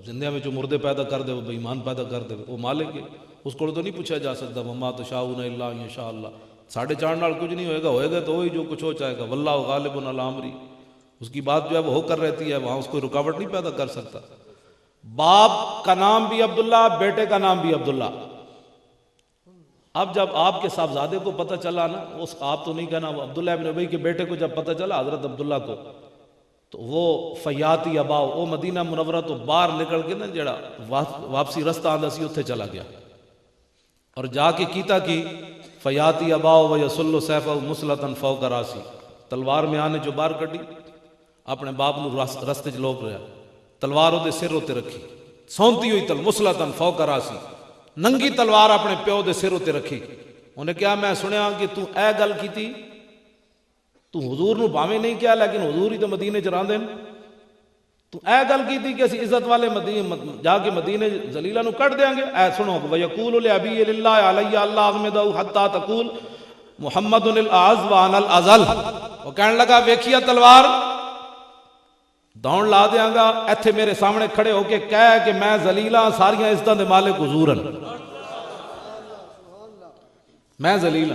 زندیاں میں جو مردے پیدا کر دے وہ بے ایمان پیدا کر دے. وہ مالک ہے، اس کو تو نہیں پوچھا جا سکتا وما تشاؤون الا ان یشاء اللہ. ساڑھے چاند نال کچھ نہیں ہوئے گا تو وہی جو کچھ ہو چاہے گا. واللہ غالب علی امری، اس کی بات جو ہے وہ ہو کر رہتی ہے، وہاں اس کو رکاوٹ نہیں پیدا کر سکتا. باپ کا نام بھی عبداللہ، بیٹے کا نام بھی عبداللہ. اب جب آپ کے صاحبزادے کو پتہ چلا نا، اس آپ تو نہیں کہنا، وہ عبداللہ ابن ابی کے بیٹے کو جب پتہ چلا حضرت عبداللہ کو، تو وہ فیاتی اباؤ وہ مدینہ منورہ تو باہر نکل کے نا جڑا واپسی رستہ آندا سی اتھے چلا گیا اور جا کے کیتا کی فیاتی اباؤ و یسل سیفہ مسلطن فوق راسی. تلوار میں آنے جو باہر کٹی اپنے باپ نو رستے چ لوک رہا تلوار وہ سر اتنے رکھی سونتی ہوئی مسلطن فوق راسی ننگی تلوار اپنے پیو دے سر اتنے رکھی انہیں کیا میں سنیا کہ تو اے گل کی تھی تو حضور نو بھاویں نہیں کیا لیکن حضور ہی تو مدینے چ راندے تو اے گل کی تھی کہ اسی عزت والے جا کے مدینے ذلیلہ نو کٹ دیں گے اے سنو وَيَقُولُ لِأَبِيِّ لِلَّهِ عَلَيَّ اللَّهُ أَحْمِدَهُ حَتَّى تَقُولُ محمد الْأَعَزُّ وَأَنَا الْأَذَلُّ وہ کہنے لگا ویکھیا تلوار دوڑ لا دیاں گا ایتھے میرے سامنے کھڑے ہو کے کہہ کہ میں ذلیلہ ساریاں عزتاں دے مالک حضور ہن میں ذلیلہ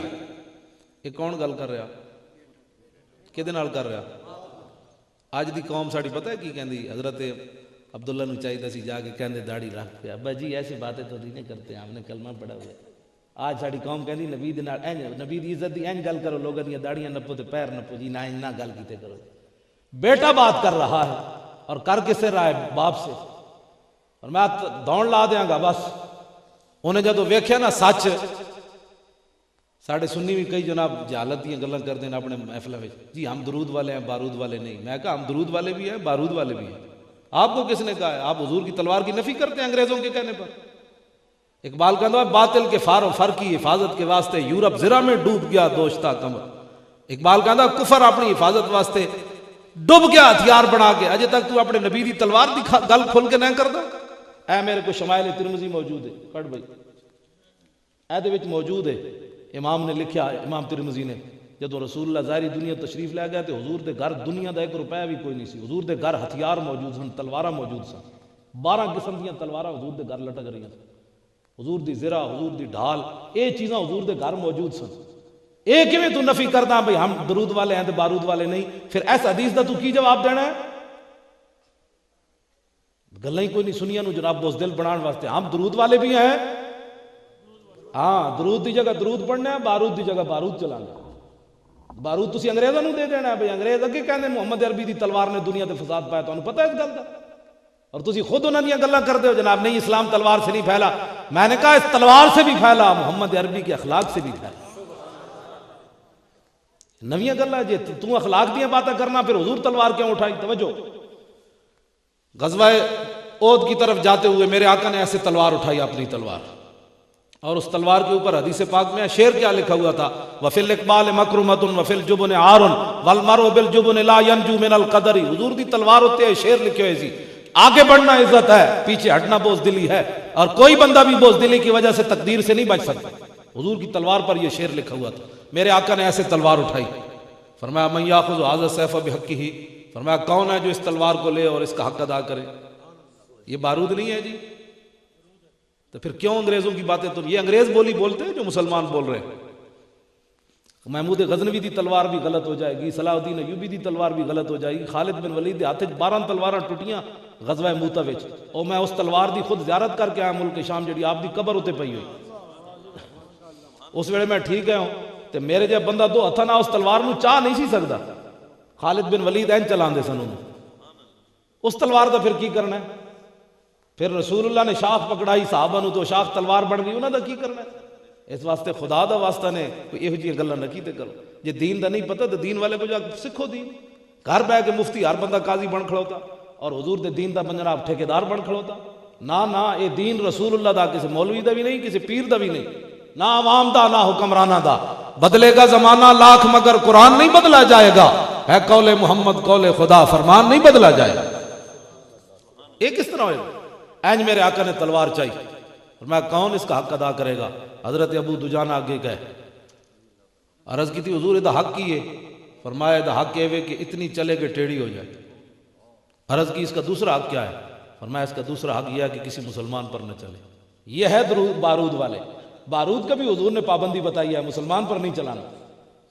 یہ کون گل کر رہا کدے نال کر رہا اج دی قوم ساڑی پتہ ہے کی کہندی حضرت عبداللہ نو چاہیے سی جا کے کہندے داڑھی رکھ پیا ابا جی ایسی باتیں تو نہیں کرتے ہم نے کلمہ پڑھا ہوا ہے آج ساڑی قوم کہندی نبی دے نال نبی دی عزت دی این گل کرو لوگاں دی داڑیاں نپو تے پیر نپو جی نہ گل کیتے کرو بیٹا بات کر رہا ہے اور کر کس سے رہا ہے باپ سے اور میں دوڑ لا دیاں گا بس انہیں جدو ویکھیا نا سچ ساڑھے سنی بھی کئی جناب جہالت دیا گلاں کر دینا اپنے محفلہ میں جی ہم درود والے ہیں بارود والے نہیں میں کہا ہم درود والے بھی ہیں بارود والے بھی ہیں آپ کو کس نے کہا ہے آپ حضور کی تلوار کی نفی کرتے ہیں انگریزوں کے کہنے پر اقبال کہتا ہے باطل کے فار و فر کی حفاظت کے واسطے یورپ زرہ میں ڈوب گیا دوشتا کمر اقبال کہتا ہے کفر اپنی حفاظت واسطے ڈوب گیا ہتھیار بنا کے اجے تک تو اپنے نبی دی تلوار دی گل کھول کے نہیں کردا اے میرے کو شمائل ترمذی موجود ہے پڑھ بھائی اے دے وچ موجود ہے امام نے لکھیا امام ترمذی نے جدو رسول اللہ ظاہری دنیا تشریف لے گیا تو حضور دے گھر دنیا دا 1 روپیہ بھی کوئی نہیں سی حضور دے گھر ہتھیار موجود سن تلواراں موجود سن 12 قسم دیاں تلواراں حضور دے گھر لٹک رہی سن حضور دی زرہ حضور دی ڈھال یہ چیزاں حضور دے گھر موجود سن اے کیویں تو نفی کردا بھئی ہم درود والے ہیں تے بارود والے نہیں پھر اس حدیث دا تو کی جواب دینا ہے گلاں ہی کوئی نہیں سنیاں نو جناب بزدل بنان واسطے ہم درود والے بھی ہیں ہاں درود دی جگہ درود پڑھنا ہے بارود دی جگہ بارود چلانا بارود تسی انگریزاں نو دے دینا ہے بھئی انگریز اگے کہندے محمد عربی دی تلوار نے دنیا تے فساد پایا تانوں پتہ ہے اس گل دا اور تسی خود انہاں دیاں گلاں کردے ہو جناب نہیں اسلام تلوار سے نہیں پھیلا میں نے کہا اس تلوار سے بھی پھیلا محمد عربی کے اخلاق سے بھی پھیلا نویاں گلاں جے تو اخلاق دیاں باتیں کرنا پھر حضور تلوار کیوں اٹھائی توجہ غزوہ احد کی طرف جاتے ہوئے میرے آقا نے ایسے تلوار اٹھائی اپنی تلوار اور اس تلوار کے اوپر حدیث پاک میں شعر کیا لکھا ہوا تھا وفی الاقبال مکرمۃ وفی الجبن عار والمرء بالجبن لا ينجو من القدر حضور دی تلوار ہوتے ہیں شعر لکھے ہوئے سی آگے بڑھنا عزت ہے پیچھے ہٹنا بزدلی ہے اور کوئی بندہ بھی بزدلی کی وجہ سے تقدیر سے نہیں بچ سکتا حضور کی تلوار پر یہ شعر لکھا ہوا تھا میرے آقا نے ایسے تلوار اٹھائی فرمایا من یاخذ ھذا السیف بحقہ فرمایا کون ہے جو اس تلوار کو لے اور اس کا حق ادا کرے یہ بارود نہیں ہے جی تو پھر کیوں انگریزوں کی باتیں تو یہ انگریز بولی بولتے ہیں جو مسلمان بول رہے ہیں محمود غزنوی دی تلوار بھی غلط ہو جائے گی صلاح الدین ایوبی دی تلوار بھی غلط ہو جائے گی خالد بن ولید دے ہاتھ 12 تلواراں ٹوٹیاں غزوہ موتا وچ اور میں اس تلوار دی خود زیارت کر کے آیا ملک شام جڑی آپ دی قبر ہوتے پئی ہوئی اس ویلے میں ٹھیک ہے ہوں تے میرے جے بندہ دو ہتھاں نال اس تلوار نو چاہ نہیں سی سکدا خالد بن ولید این چلاندے سن انہوں اس تلوار دا پھر کی کرنا ہے پھر رسول اللہ نے شاخ پکڑائی صحابہ نو تو شاخ تلوار بن گئی انہاں دا کی کرنا ہے اس واسطے خدا دا واسطہ نے کوئی یہ جی گلاں نہ کیتے کرو جے دین دا نہیں پتہ تو دین والے کو جا سکھو دین گھر بیٹھ کے مفتی ہر بندہ قاضی بن کھڑوتا اور حضور دے دین دا جناب ٹھیکیدار بن کھڑوتا نہ اے دین رسول اللہ دا کسی مولوی دا بھی نہیں کسی پیر دا بھی نہیں نہ عوام دا نہ حکمرانہ دا بدلے گا زمانہ لاکھ مگر قرآن نہیں بدلا جائے گا ہے قول محمد قول خدا فرمان نہیں بدلا جائے گا یہ کس طرح ہوئے اینج میرے آقا نے تلوار چاہیے اور میں کون اس کا حق ادا کرے گا حضرت ابو دجانہ آگے گئے عرض کی تھی حضور دا حق کی ہے فرمایا دا حق یہ ہے کہ اتنی چلے کہ ٹیڑھی ہو جائے عرض کی اس کا دوسرا حق کیا ہے فرمایا اس کا دوسرا حق یہ ہے کہ کسی مسلمان پر نہ چلے یہ ہے بارود والے بارود کا بھی حضور نے پابندی بتائی ہے مسلمان پر نہیں چلانا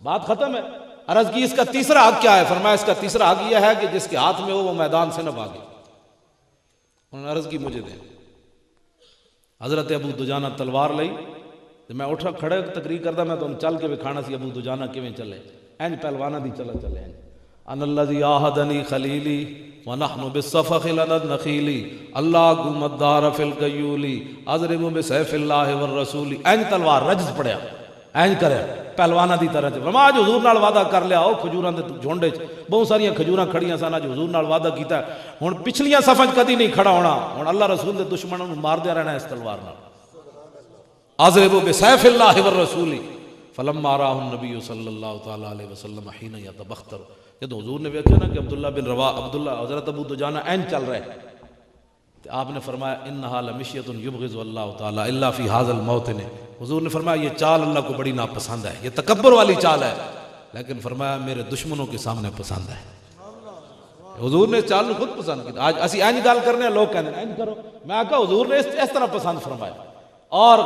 بات ختم ہے عرض کی اس کا تیسرا حق کیا ہے فرمایا اس کا تیسرا حق یہ ہے کہ جس کے ہاتھ میں ہو وہ میدان سے نہ بھاگے انہوں نے عرض کی مجھے دیں حضرت ابو دجانہ تلوار لئی میں اٹھا کھڑے تقریر کردا میں تو چل کے وکھانا سی ابو دجانہ کیویں چلے اینج پہلوانا دی چلے ان الذی آہدنی خلیلی ونحن بالصفخ لنا النخیلی اللہ قومت دار فی القیولی اضرب بسیف اللہ والرسول اینج تلوار رجز پڑیا اینج کرے پہلوانا دی طرح فرمایا اج حضور نال وعدہ کر لیا او کھجوراں دے جھونڈے چ بہت ساریاں کھجوراں کھڑیاں سن اج حضور نال وعدہ کیتا ہے ہن پچھلیاں صفاں کدی نہیں کھڑا ہونا ہن اللہ رسول دے دشمناں نوں ماردیا رہنا اس تلوار نال اضربوا بسیف اللہ والرسول فلما رآہ النبی صلی اللہ تعالی علیہ وسلم حین یتبختر جب حضور نے دیکھا نا کہ عبداللہ بن رواحہ عبداللہ حضرت ابو دجانہ این چل رہے تو آپ نے فرمایا انہا لمشیۃ یبغض اللہ تعالی الا فی ھذا الموطن حضور نے فرمایا یہ چال اللہ کو بڑی ناپسند ہے یہ تکبر والی چال ہے لیکن فرمایا میرے دشمنوں کے سامنے پسند ہے حضور نے چال خود پسند کی آج اسی این گل کرنے لوگ کہتے ہیں این کرو میں کہا حضور نے اس طرح پسند فرمایا اور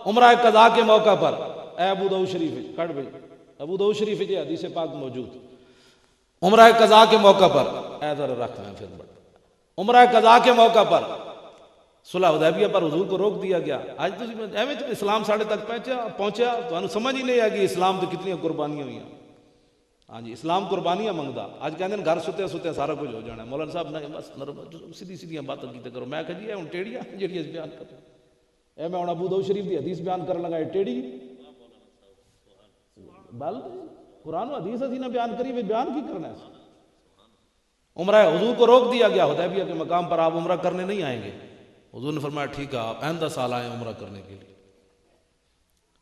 عمرہ قضاء کے موقع پر اے ابو داؤد شریف کٹ بھائی ابو داؤد شریف یہ حدیث پاک موجود عمرہ قضاء کے موقع پر اے ذرا رکھ میں پھر بڑھ عمرہ قضاء کے موقع پر صلح حدیبیہ پر حضور کو روک دیا گیا آج تو اسلام ساڑھے تک پہنچا تو انہوں سمجھ ہی نہیں آیا کہ اسلام تو کتنی قربانیاں ہوئی ہیں ہاں جی اسلام قربانیاں منگدا آج کہتے ہیں گھر ستے سارا کچھ ہو جانا ہے مولانا صاحب نے بس سیدھی باتیں کیتے کرو میں کہا جی اے ہن ٹیڑیاں جڑیاں بیان کرتے اے میں ہن ابو داؤد شریف دی حدیث بیان کرن لگا اے ٹیڑی بل قرآن و حدیث اسی نے بیان کری وہ بیان کی کرنا ہے عمرہ حضور کو روک دیا گیا حدیبیہ کے مقام پر آپ عمرہ کرنے نہیں آئیں گے حضور نے فرمایا ٹھیک ہے آپ آئندہ سال آئیں عمرہ کرنے کے لیے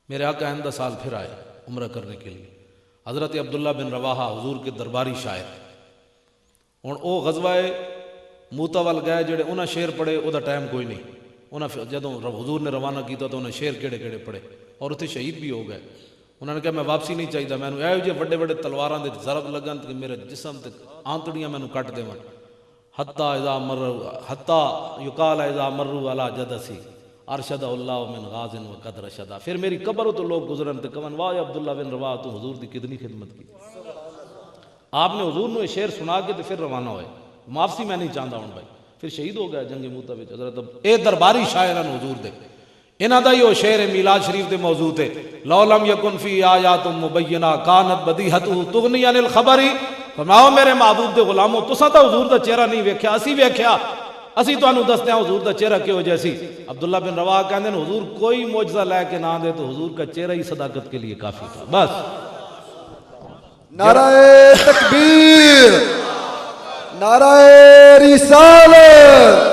میرے آقا آئندہ سال پھر آئے عمرہ کرنے کے لیے حضرت عبداللہ بن رواحہ حضور کے درباری شاعر ہن او غزوہ موتا وال گئے جڑے انہاں شعر پڑھے او دا ٹائم کوئی نہیں انہاں جدوں حضور نے روانہ کیتا تو انہاں شعر کیڑے کیڑے پڑھے اور اتنے شہید بھی ہو گئے انہوں نے کہا میں واپسی نہیں چاہیے میں نے اے بڑے بڑے تلواراں دے ضرب لگن کہ میرے جسم تے آنتڑیاں میں کٹ دیون حتی یقال اذا مروا علی جدسی ارشد اللہ من غاز و قد رشدا پھر میری قبر تو لوگ گزرن تے کہن واہ عبداللہ بن رواحہ تو حضور دی کتنی خدمت کی آپ نے حضور نے شعر سنا کے تے پھر روانہ ہوئے معافی میں نہیں چاہتا ہوں بھائی پھر شہید ہو گیا جنگ موتا وچ حضرت اے درباری شاعران حضور دے انہاں دا یہ شعر میلاد شریف دے موضوع تے لو لم یکن فی آیات مبینہ کانت بدیہتہ تغنی عن الخبر فرماؤ میرے محبوب دے غلاموں تساں تا حضور دا چہرہ نہیں ویکھیا اسی ویکھیا اسی تانوں دستے ہیں حضور دا چہرہ کیوں جیسی عبداللہ بن رواحہ کہندے ہیں حضور کوئی معجزہ لے کے نہ دے تو حضور کا چہرہ ہی صداقت کے لیے کافی تھا بس نعرہ تکبیر نعرہ رسالت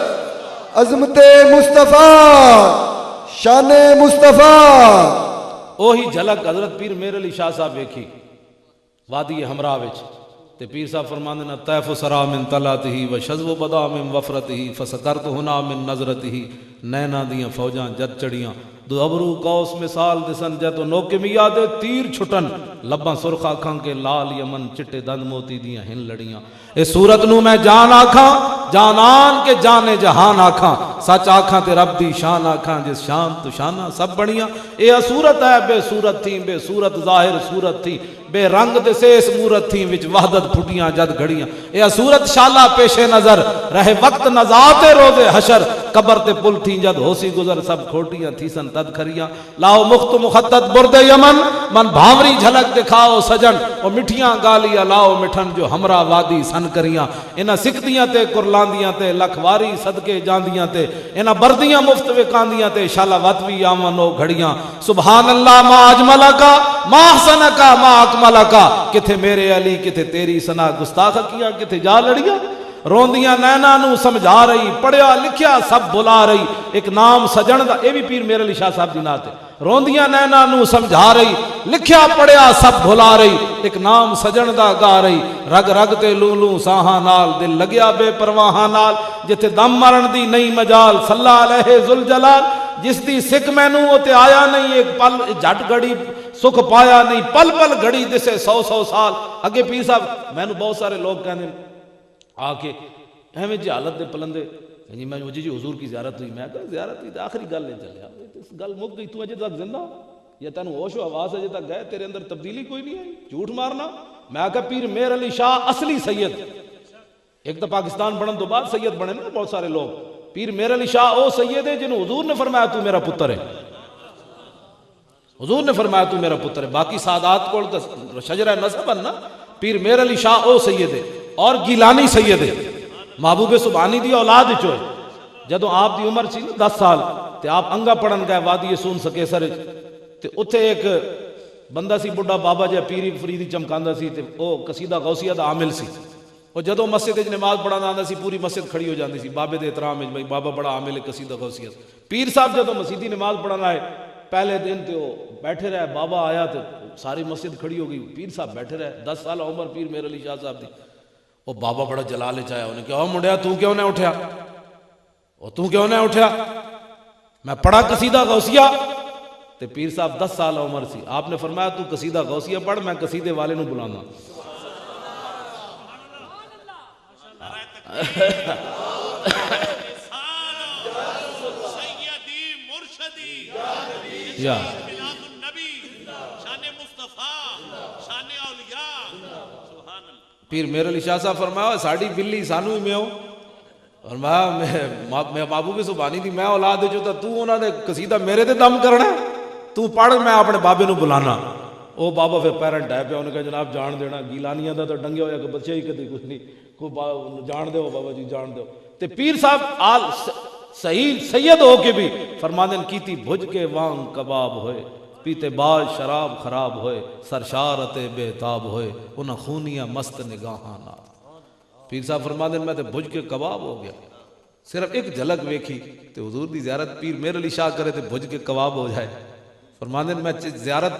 عظمت مصطفیٰ شان مصطفیٰ اوہی جھلک حضرت پیر میر علی شاہ صاحب ویکھی وادی ہمراہ وچ تے پیر صاحب فرماندے نا طیف سرا من طلعتہ و شذو بدا من وفرتہ فسکرت ہنا من نظرتہ نینا دیاں فوجاں جد چڑیاں دو ابرو قوس مثال دسن جتو نوکے میاں دے تیر چھٹن لباں سرخ آکھاں کے لال یمن چٹے دند موتی دیاں ہن لڑیاں اے صورت نو میں جان آکھاں جانان کے جانے جہان آکھاں سچ آکھاں تے رب دی شان آکھاں جس شان تو شانہ سب بڑیاں اے صورت ہے بے صورت تھی بے صورت ظاہر صورت تھی بے رنگ دے سیس مورت تھی وچ وحدت پھٹیاں جد گھڑیاں اے صورت شالہ پیش نظر رہے وقت نزاعت روز حشر قبر تے پل تھی جد ہوسی گزر سب کھوٹیاں تھی سن تد کھریاں لاؤ مخت مخطط برد یمن من بھاوری جھلک دکھاؤ سجن اور مٹھیاں گالیاں لاؤ مٹھن جو ہمراہ وادی سن کریاں انہاں سکھدیاں تے کرلاندیاں تے لکھواری صدقے جاندیاں تے انہاں بردیاں مفت وکاندیاں تے شالہ وطوی آمنو گھڑیاں سبحان اللہ ما اجملکا ما احسنکا ما اکملکا کتھے میرے علی کتھے تیری سنا گستاخ کیا کتھے جا لڑیاں روندیاں نینا نو سمجھا رہی پڑھیا لکھیا سب بلا رہی ایک نام سجن دا اے بھی پیر میر علی شاہ صاحب دی نات ہے روندیاں نینا نو سمجھا رہی لکھیا پڑھیا سب بھلا رہی ایک نام سجن دا گا رہی رگ رگ تے لوں ساہاں نال دل لگیا بے پرواہاں نال جتے دم مرن دی نہیں مجال صلی علیہ ذوالجلال جس دی سکھ مینوں تے آیا نہیں ایک پل جھٹ گھڑی سکھ پایا نہیں پل پل گھڑی دسے 100 سال اگے پیر صاحب مینوں بہت سارے لوگ کہندے آ کے ایویں جی حالت دے پلندے جی میں جی حضور کی زیارت ہوئی میں کہا زیارت ہوئی تو آخری گل نہیں چلیا اس گل مک گئی تو اجے تک زندہ یا تینوں ہوش و حواس اجے تک گئے تیرے اندر تبدیلی کوئی نہیں آئی جھوٹ مارنا میں کہا پیر میر علی شاہ اصلی سید ایک تو پاکستان بنن تو بعد سید بنے نا بہت سارے لوگ پیر میر علی شاہ او سید ہے جنہوں حضور نے فرمایا تو میرا پتر ہے حضور نے فرمایا تو میرا پتر ہے باقی سادات کو شجرہ نسب نا پیر میر علی شاہ او سید ہے اور گیلانی سید ہے محبوب سبحانی دی اولاد چوئے جدوں آپ دی عمر سی 10 سال تے آپ انگا پڑھن گئے وادی سون سکیسر تے اتھے ایک بندہ سی بڑھا بابا جی پیری فریدی چمکاندا سی تے او قصیدہ غوثیہ دا عامل سی. اور جدو مسجد وچ نماز پڑھانا آندا سی پوری مسجد کھڑی ہو جاندی سی بابے دے احترام وچ، بھائی بابا بڑا عامل ہے قصیدہ غوثیہ. پیر صاحب جدو مسیدی نماز پڑھانا ہے پہلے دن تے وہ بیٹھے رہے، بابا آیا تو ساری مسجد کھڑی ہو گئی، پیر صاحب بیٹھے رہے. 10 سال عمر پیر میر علی شاہ صاحب دی. وہ بابا بڑا جلال چایا، انہیں کہا او منڈیا تو کیوں نہ اٹھیا، او تو کیوں نہ اٹھیا، میں پڑھا قصیدہ غوثیہ. تے پیر صاحب 10 سال عمر سی. آپ نے فرمایا تو قصیدہ غوثیہ پڑھ، میں قصیدے والے نو بلانا. سیدی مرشدی یا میلاد النبی شان مصطفیٰ شان اولیاء سبحان اللہ. پیر میر علی شاہ صاحب فرمایا ساڑی بلی سانو ہی میں ہو، فرمایا میں بابو کی سبحانی دی میں اولاد جو تو انہوں نے قصیدہ میرے تے دم کرنا ہے، تو پڑھ میں اپنے بابے نو بلانا. وہ بابا پھر پیرنٹ ہے پیا، انہوں نے کہا جناب جان دینا گیلانیاں دا تو ڈنگے ہویا کہ بچے ہی کدی کچھ نہیں کو جان دو بابا جی جان دو. تے پیر صاحب آل صحیح سید ہو کے بھی فرماندن کیتی بھج کے وانگ کباب ہوئے، پیتے باز شراب خراب ہوئے، سرشارت بے تاب ہوئے، انہاں خونیاں مست نگاہاں نال. پیر صاحب فرماندن میں تے بھج کے کباب ہو گیا. صرف ایک جھلک ویکھی تے حضور دی زیارت پیر میر علی شاہ کرے تے بھج کے کباب ہو جائے. فرماندن میں زیارت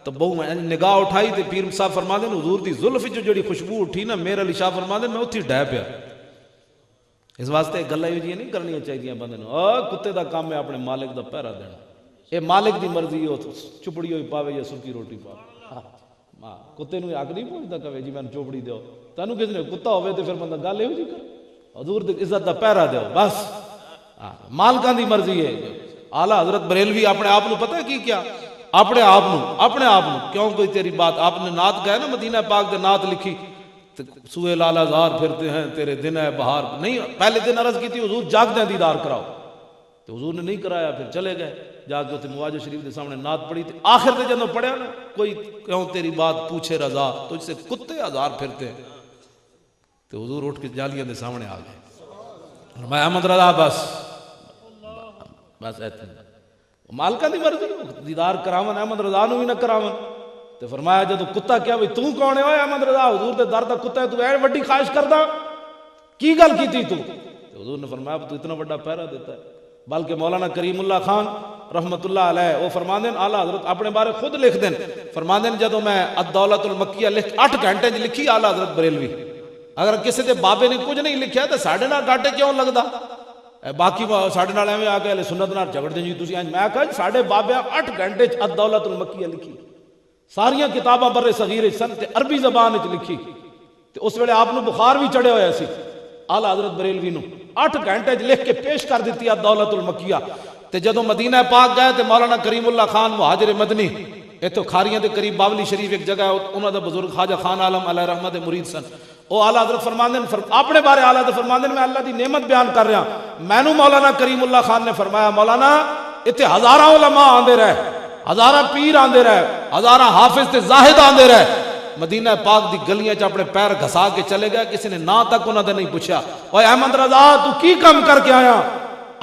تو بہو میں نگاہ اٹھائی تے پیر صاحب فرماندن حضور دی زلف جو جڑی خوشبو اٹھی نا میر علی شاہ فرماندن میں اتھی ڈہ پیا. اس واسطے گلاں یہ نہیں کرنی چاہیے بندے نو. کتے دا کام ہے اپنے مالک دا پہرا دینا. اے مالک دی مرضی ہو چپڑی ہوئی پاوے یا سکی روٹی پاوے. کتے نو حق نہیں پہنچتا کہ جی میں چوپڑی دیو، تینو کس نے کتا ہوئے تے پھر بندہ گل یہو جی کر. حضور دی عزت دا پہرا دیو بس. مالکاں دی مرضی ہے. اعلیٰ حضرت بریلوی اپنے آپ نو پتہ کی کیا اپنے آپ نو کیوں کوئی تیری بات آپ نے نعت گئے نا مدینہ پاک دے نعت لکھی سوئے لالا زار پھرتے ہیں تیرے دن ہے بہار. نہیں پہلے دن عرض کی تھی حضور جاگ دیں دیدار کراؤ، تو حضور نے نہیں کرایا. پھر چلے گئے جا کے اتنے مواجہ شریف کے سامنے نعت پڑھی تھی. آخر تے جب پڑھیا نا کوئی کیوں تیری بات پوچھے رضا تجھ سے کتے ہزار پھرتے ہیں، تو حضور اٹھ کے جالیاں دے سامنے آ گئے. میں احمد رضا بس ایتھے مالکہ دی مرضی دیدار کراون احمد رضا نو بھی نہ کراون. تو فرمایا جدو کتا کیا بھئی تو کون ہے احمد رضا؟ حضور دے در دا کتا ہے تو اے وڈی خواہش کردا کی گل کی تھی تو حضور نے فرمایا تو اتنا بڑا پہرا دیتا ہے. بلکہ مولانا کریم اللہ خان رحمت اللہ علیہ وہ فرماندن اعلیٰ حضرت اپنے بارے خود لکھ دین فرماندن جدو میں الدولت المکیہ لکھ 8 گھنٹے لکھی اعلیٰ حضرت بریلوی. اگر کسی دے بابے نے کچھ نہیں لکھیا تو ساڑھے نال گھاٹے کیوں لگدا؟ باقی ساڑھے نال ایویں آ کے سنت نال جھگڑ دیں جی تسی. میں کہا ساڑھے بابے 8 گھنٹے الدولت المکیہ لکھی، ساریاں کتاباں بر صغیر سن تے عربی زبان وچ لکھی. تے اس ویلے آپ نو بخار بھی چڑھے ہویا سی. اعلیٰ حضرت بریلوی نو 8 گھنٹے لکھ کے پیش کر دیتی الدولت المکیہ. تے جدو مدینہ پاک گئے تے مولانا کریم اللہ خان مہاجر مدنی ایتھوں کھاریاں دے قریب باولی شریف ایک جگہ ہے، انہاں دا بزرگ خواجہ خان عالم علیہ رحمت مرید سن. او اعلیٰ حضرت فرماندن اپنے بارے اعلیٰ حضرت فرماندن میں اللہ دی نعمت بیان کر رہا. مینوں مولانا کریم اللہ خان نے فرمایا مولانا ایتھے ہزاراں علماء آندے رہے، ہزاراں پیر آندے رہے، ہزاراں حافظ تے زاہد آندے رہے. مدینہ پاک دی گلیاں چ اپنے پیر گھسا کے چلے گئے، کسی نے نا تک انہاں دے نہیں پوچھا اوے احمد رضا تو کی کام کر کے آیا؟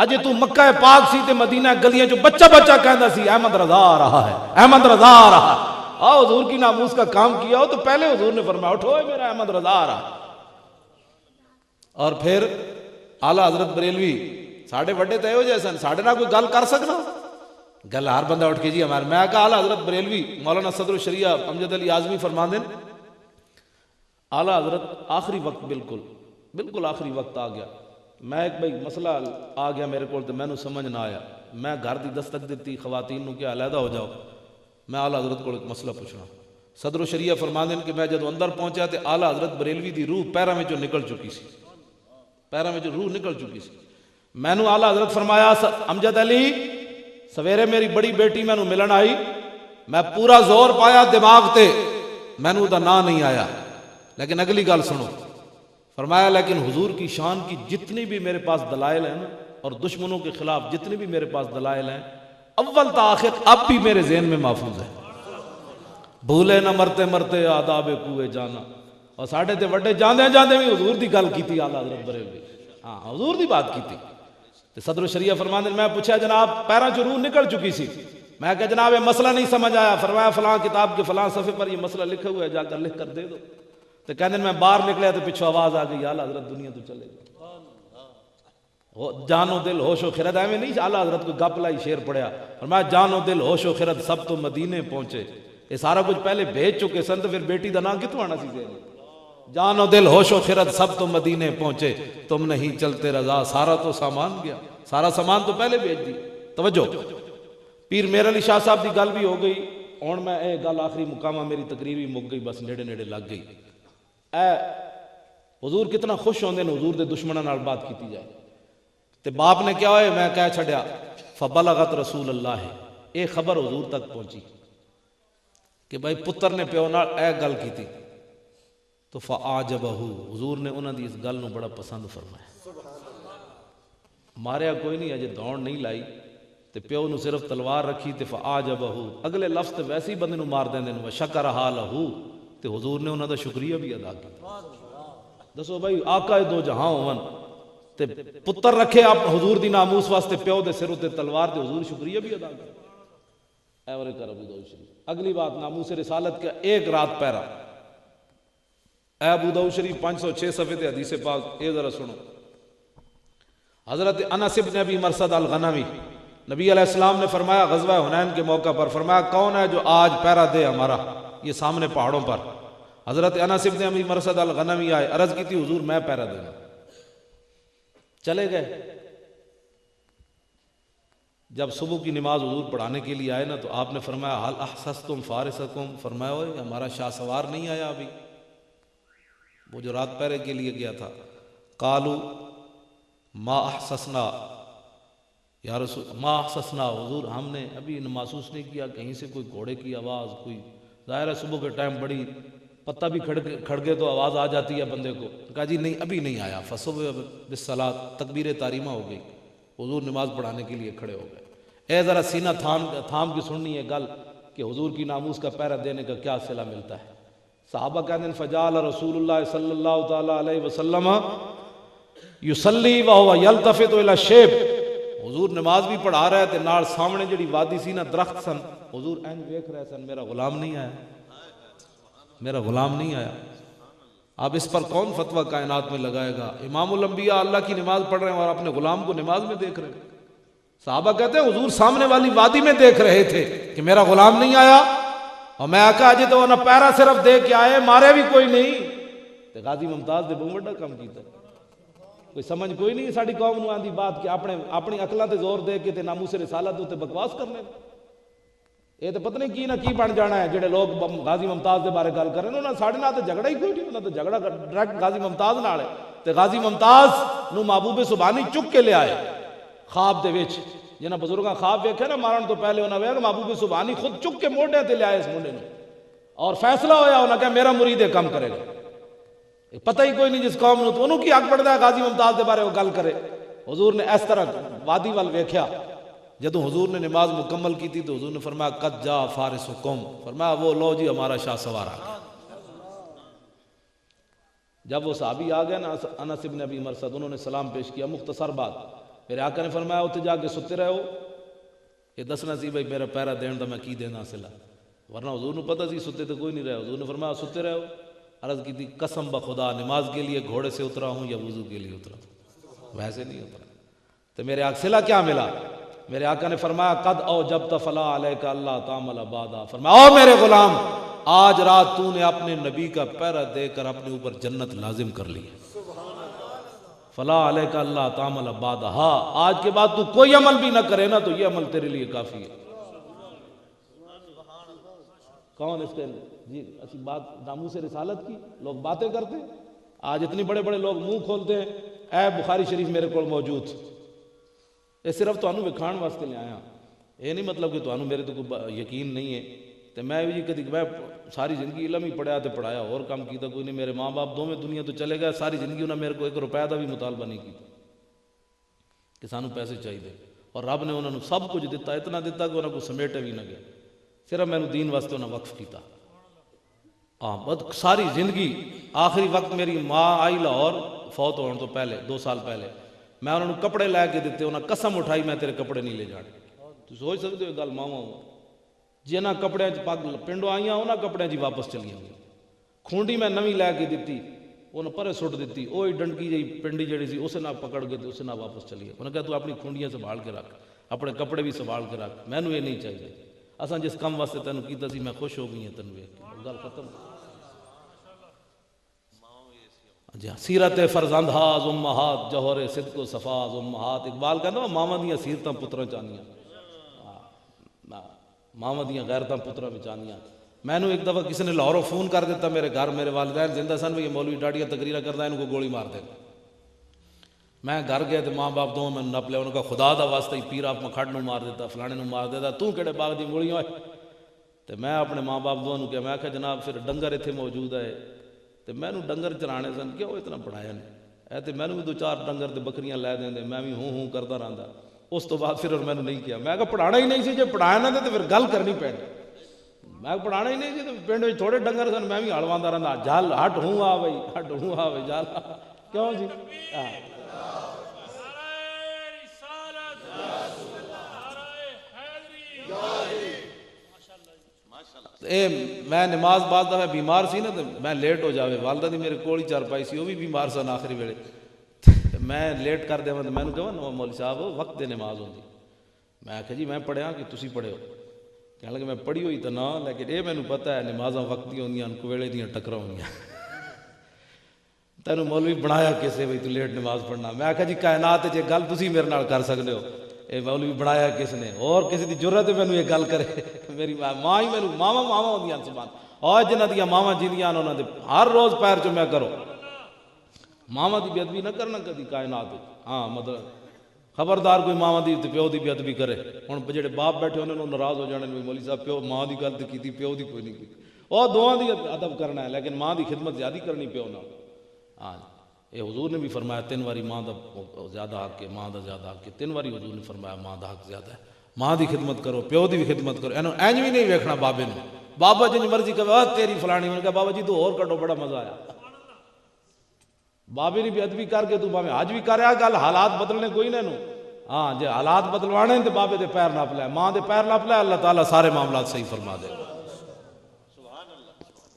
اجے تو مکہ پاک سی تے مدینہ گلیاں چ بچہ بچہ کہندا سی احمد رضا آ رہا ہے، احمد رضا آ رہا ہے. حضور کی ناموس کا کام کیا ہو تو پہلے حضور نے فرمایا اٹھو میرا احمد رضا آ رہا. اور پھر اعلیٰ حضرت بریلوی ساڑھے وڈے تے ہو جائے سن ساڑھے نہ کوئی گل کر سکنا گل ہر بندہ اٹھ کے جی ہمارے. میں کہا اعلیٰ حضرت بریلوی مولانا صدر الشریعہ امجد علی اعظمی فرماندن اعلیٰ حضرت آخری وقت بالکل آخری وقت آ گیا. میں ایک بھائی مسئلہ آ گیا میرے کو تو میں نے سمجھ نہ آیا. میں گھر دی دستک دیتی خواتین نو کہ علیحدہ ہو جاؤ میں اعلیٰ حضرت کو ایک مسئلہ پوچھنا. صدر الشریعہ فرماندن کہ میں جب اندر پہنچا تو اعلیٰ حضرت بریلوی دی روح پیراں وچوں نکل چکی سی، پیراں وچوں روح نکل چکی سی. میں نو اعلیٰ حضرت فرمایا امجد علی سویرے میری بڑی بیٹی میں نو ملن آئی، میں پورا زور پایا دماغ تے میں نو دا نا نہیں آیا. لیکن اگلی گل سنو فرمایا لیکن حضور کی شان کی جتنی بھی میرے پاس دلائل ہیں اور دشمنوں کے خلاف جتنی بھی میرے پاس دلائل ہیں اول تا آخر اب بھی میرے ذہن میں محفوظ ہے. بھولے نہ مرتے مرتے آداب کوئے جانا. اور ساڑھے تے وڈے جاندے جاندے بھی حضور دی گل کیتی اعلیٰ حضرت بریلوی ہاں حضور دی بات کیتی. تے صدر الشریعہ فرماندے میں پوچھا جناب پیراں چ روح نکل چکی سی میں کہ جناب یہ مسئلہ نہیں سمجھ آیا. فرمایا فلاں کتاب کے فلاں صفحے پر یہ مسئلہ لکھا ہوا ہے, جا کر لکھ کر دے دو. تو کہنے میں باہر نکلیا تو پیچھے آواز آ گئی, اعلیٰ حضرت دنیا تو چلے گی, جان و دل ہوش و خرد. ایویں نہیں اعلیٰ حضرت کو گپ لائی شعر پڑھیا. فرمایا جان و دل ہوش و خرد سب تو مدینے پہنچے. یہ سارا کچھ پہلے بھیج چکے سن تو پھر بیٹی دا نام کتوں آنا سی. جان و دل ہوش و خرد سب تو مدینے پہنچے, تم نہیں چلتے رضا سارا تو سامان گیا. سارا سامان تو پہلے بھیج دی. توجہ, پیر میر علی شاہ صاحب دی گل بھی ہو گئی. ہن میں اے گل آخری مقامہ میری تقریر بھی مک گئی, بس نیڑے نیڑے لگ گئی. اے حضور کتنا خوش ہوندے نے حضور دے دشمناں نال بات کیتی جائے. تے باپ نے کیا ہوئے, میں کہہ چھڑیا فبلغت رسول اللہ, اے خبر حضور تک پہنچی کہ بھائی پتر نے پیو نال اے گل کیتی. تو فاعجبہ, حضور نے انہاں دی اس گل نو بڑا پسند فرمایا. ماریا کوئی نہیں, اجے دوڑ نہیں لائی, تے پیو نو صرف تلوار رکھی. تے فاعجبہ, اگلے لفظ تے ویسے ہی بندے نو مار دیندے نے. وشکر حالہ, تے حضور نے انہاں دا شکریہ بھی ادا کیا. دسو بھائی آقا دو جہاں ہون تے پتر رکھے آپ حضور دی ناموس واسطے, پیو دے سر تے تلوار, تے حضور شکریہ بھی ادا کیا. اے ورے کر ابو داؤد شریف. اگلی بات ناموس رسالت کا ایک رات پہرا. اے ابو داؤد شریف 506 صفحے تے حدیث پاک, اے ذرا سنو. حضرت انس بن ابی مرثد الغنوی, نبی علیہ السلام نے فرمایا غزوہ حنین کے موقع پر, فرمایا کون ہے جو آج پہرا دے ہمارا, یہ سامنے پہاڑوں پر. حضرت انس بن ابی مرثد الغنوی آئے, عرض کی تھی حضور میں پہرا دینا. چلے گئے. جب صبح کی نماز حضور پڑھانے کے لیے آئے نا, تو آپ نے فرمایا حل احسستم فارسکم, فرمایا اوئے ہمارا شاہ سوار نہیں آیا ابھی, وہ جو رات پہرے کے لیے گیا تھا. قالو ما احسسنا یا رسول, ما احسسنا, حضور ہم نے ابھی محسوس نہیں کیا کہیں سے کوئی گھوڑے کی آواز, کوئی ظاہر ہے صبح کے ٹائم بڑی پتہ بھی کھڑگے تو آواز آ جاتی ہے بندے کو. کہا جی نہیں ابھی نہیں آیا. فصبح بالصلاۃ, تکبیر تاریمہ ہو گئی, حضور نماز پڑھانے کے لیے کھڑے ہو گئے. اے ذرا سینہ تھام کے سننی ہے گل کہ حضور کی ناموس کا پہرا دینے کا کیا صلہ ملتا ہے. صحابہ کہتے ہیں فجعل رسول اللہ صلی اللہ تعالی علیہ وسلم یصلی وہو یلتفت الی الشیب, حضور نماز بھی پڑھا رہے تھے, نال سامنے جڑی وادی سی نا درخت سن, حضور این دیکھ رہے سن میرا غلام نہیں آیا, میرا غلام نہیں آیا. اب اس پر کون فتویٰ کائنات میں لگائے گا؟ امام الانبیاء اللہ کی نماز پڑھ رہے ہیں اور اپنے غلام کو نماز میں دیکھ رہے ہیں. صحابہ کہتے ہیں حضور سامنے والی وادی میں دیکھ رہے تھے کہ میرا غلام نہیں آیا, اور میں آقا اجے تو نہ پیرا صرف دے کے آئے, مارے بھی کوئی نہیں. تے غازی ممتاز نے بہت بڑا کام کیتا. کوئی سمجھ کوئی نہیں ساری قوم نو آندی بات کہ اپنی عقلاں تے زور دے کے تے ناموس رسالت تے بکواس کرنے. یہ تو پتہ نہیں کی نہ کی بن جانا ہے. جڑے لوگ غازی ممتاز دے بارے گل کر رہے ہیں انہاں ساڈے نال تے جھگڑا ہی کوئی نہیں, انہاں تے جھگڑا ڈائریکٹ غازی ممتاز نال ہے. تے غازی ممتاز نو محبوب سبحانی چک کے لے آئے خواب دے وچ. جنہاں بزرگاں خواب ویکھے نا مارن تو پہلے انہاں ویکھیا محبوب سبحانی خود چک کے موڈے تے لے آئے اس منڈے نو, اور فیصلہ ہویا انہاں کہ میرا مرید یہ کام کرے گا. پتہ ہی کوئی نہیں جس قوم نو, تو انہوں کی حق بڑھتا ہے غازی ممتاز دے بارے وہ گل کرے. حضور نے اس طرح وادی وال ویکھیا. جدو حضور نے نماز مکمل کی تھی تو حضور نے فرمایا قد جاء فارسکم, فرمایا وہ لو جی ہمارا شاہ سوار آ گیا. جب وہ صحابی آ گئے نا انس بن ابی مرثد, انہوں نے سلام پیش کیا, مختصر بات. میرے آقا نے فرمایا اتنے جا کے ستے رہو, یہ دسنا سی بھائی میرا پیرا دین دا میں کی دینا سلا, ورنہ حضور نے پتہ سی ستے تو کوئی نہیں رہے. حضور نے فرمایا ستے رہو. عرض کی تھی قسم بخدا نماز کے لیے گھوڑے سے اترا ہوں یا وضو کے لیے اترا, ویسے نہیں اترا. تو میرے آقا صلہ کیا ملا؟ میرے آقا نے فرمایا قد اوجبت فلا علیک اللہ تعمل بعدا, فرمایا او میرے غلام آج رات تو نے اپنے نبی کا پیرا دے کر اپنے اوپر جنت لازم کر لی. فلا علیک اللہ تعمل بعدا, ہاں آج کے بعد تو کوئی عمل بھی نہ کرے نا تو یہ عمل تیرے لیے کافی ہے. کون اس کے جی اچھی بات ناموس رسالت کی لوگ باتیں کرتے ہیں. آج اتنے بڑے بڑے لوگ منہ کھولتے ہیں. اے بخاری شریف میرے کو موجود, یہ صرف تانوں وکھان واسطے لے آیا. یہ نہیں مطلب کہ تانوں میرے تو کوئی یقین نہیں ہے. تو میں بھی کدی میں ساری زندگی علم ہی پڑھیا تو پڑھایا, اور کام کیتا کوئی نہیں. میرے ماں باپ دونوں دنیا تو چلے گئے, ساری زندگی انہوں نے میرے کو 1 روپے کا بھی مطالبہ نہیں کیتا کہ سانوں پیسے چاہیے, اور رب نے انہوں نے سب کچھ دیتا, اتنا دیتا کہ انہوں کو سمیٹے بھی نہ گئے. صرف میں نے دین واسطے انہیں وقف کیتا. ساری زندگی آخری وقت میری ماں آئی لاہور فوت ہونے تو پہلے 2 سال پہلے, میں انہوں نے کپڑے لے کے دیتے, انہوں نے قسم اٹھائی میں تیرے کپڑے نہیں لے جانے. تو سوچ سکتے ہو گل ماوا جنہ کپڑے پگ پنڈوں آئیاں انہاں کپڑے جی واپس چلی گئی کھونڈی میں نویں لے کے دیتی انہیں پرے سٹ دیتی وہی ڈنڈکی جی پنڈی جڑی سی اسے نہ پکڑ کے اسے نہ واپس چلی گئی انہیں کہا تو اپنی کھونڈیاں سنبھال کے رکھ اپنے کپڑے بھی سنبھال کے رکھ مینوں یہ نہیں چاہیے اساں جس کم واسطے تینوں کیتا سی میں خوش ہو گئی ہوں تینوں ویکھ کے گل ختم جی سیرت فرزند ہاز امہات جوہر صدق و صفاز امہات اقبال کہندا ماواں دیاں سیرتاں پتراں چانیاں ماواں دیاں غیرتاں پتراں وچ آنیاں مینوں ایک دفعہ کسی نے لاہوروں فون کر دیتا میرے گھر میرے والدین زندہ سن بھی یہ مولوی ڈاڈیاں تقریریں کردا ان کو گولی مار دے میں گھر گیا تو ماں باپ دونوں میں نپ لیا انہوں کا خدا دا واسطہ ہی پیر آپ مکھڑ نو مار دیتا فلانے نو مار دیتا تو کہڑے باغ دی گولی ہوئے تو میں اپنے ماں باپ دونوں کیا میں کہا جناب پھر ڈنگر اتنے موجود ہے تو میں ڈنگر چلانے سن کیا وہ اتنا پڑھایا نہیں تو میں بھی دو چار ڈنگر تے بکریاں لے دیں میں بھی ہوں کرتا رہتا اس تو بعد پھر میں نے نہیں کیا میں کہا پڑھانا ہی نہیں سی جب پڑھایا نہ تو پھر گل کرنی پینی میں پڑھانا ہی نہیں سی تو پنڈ میں تھوڑے ڈنگر سن میں بھی ہڑوانا رہتا جل ہٹ ہوں آ بھائی ہٹ ہوں آ بھائی جل کیوں جی میں نماز بعد دفعہ بیمار سی نا تو میں لیٹ ہو جاوے والدہ دی میرے کول ہی چارپائی سی وہ بھی بیمار سن آخری ویلے میں لیٹ کر دیا تو میں نے کہا مولوی صاحب وقت دے نماز ہوندی میں کہا جی میں پڑھیا کہ تسی پڑھے ہو کہنے لگے میں پڑھی ہوئی تو نہ لیکن یہ مینوں پتہ ہے نمازاں وقت دی ہوندیاں کو ویلے دیاں ٹکراں ہوندیاں تینوں مولوی بنایا کسے بھئی تو لیٹ نماز پڑھنا میں کہا جی کائنات وچ گل تسی میرے نال کر سکدے ہو اے مولوی بنایا کس نے اور کسی دی جرت ہے مینوں یہ گل کرے میری ماں ہی مینوں ماواں ہوندیاں سبحان اور جنہاں دیاں ماواں جیندیاں انہاں دے ہر روز پیر چومیا کرو ماواں دی بے ادبی نہ کرنا کدی کائنات ہاں مطلب خبردار کوئی ماواں دی تے پیو دی بے ادبی کرے ہن جڑے باپ بیٹھے انہاں نوں ناراض ہو جانے مولوی صاحب پیو ماں دی گل تے کیتی پیو دی کوئی نہیں کیتی او دوواں دی ادب کرنا ہے لیکن ماں دی خدمت زیادہ کرنی پیو نال ہاں یہ حضور نے بھی فرمایا 3 واری ماں دا زیادہ حق ہے ماں دا زیادہ حق ہے 3 واری حضور نے فرمایا ماں دا حق زیادہ ہے ماں دی خدمت کرو پیو دی بھی خدمت کرو اینج بھی نہیں ویکھنا بابے نے بابا جن مرضی کہے تیری فلانی انہوں نے کہا بابا جی تو اور کٹو بڑا مزہ آیا بابے نے بھی ادبی کر کے تو بابے آج بھی کر رہا گل حالات بدلنے کوئی نہ نو ہاں جی حالات بدلوانے تو بابے دے پیر ناپ لے ماں دے پیر ناپ لے اللہ تعالیٰ سارے معاملات صحیح فرما دے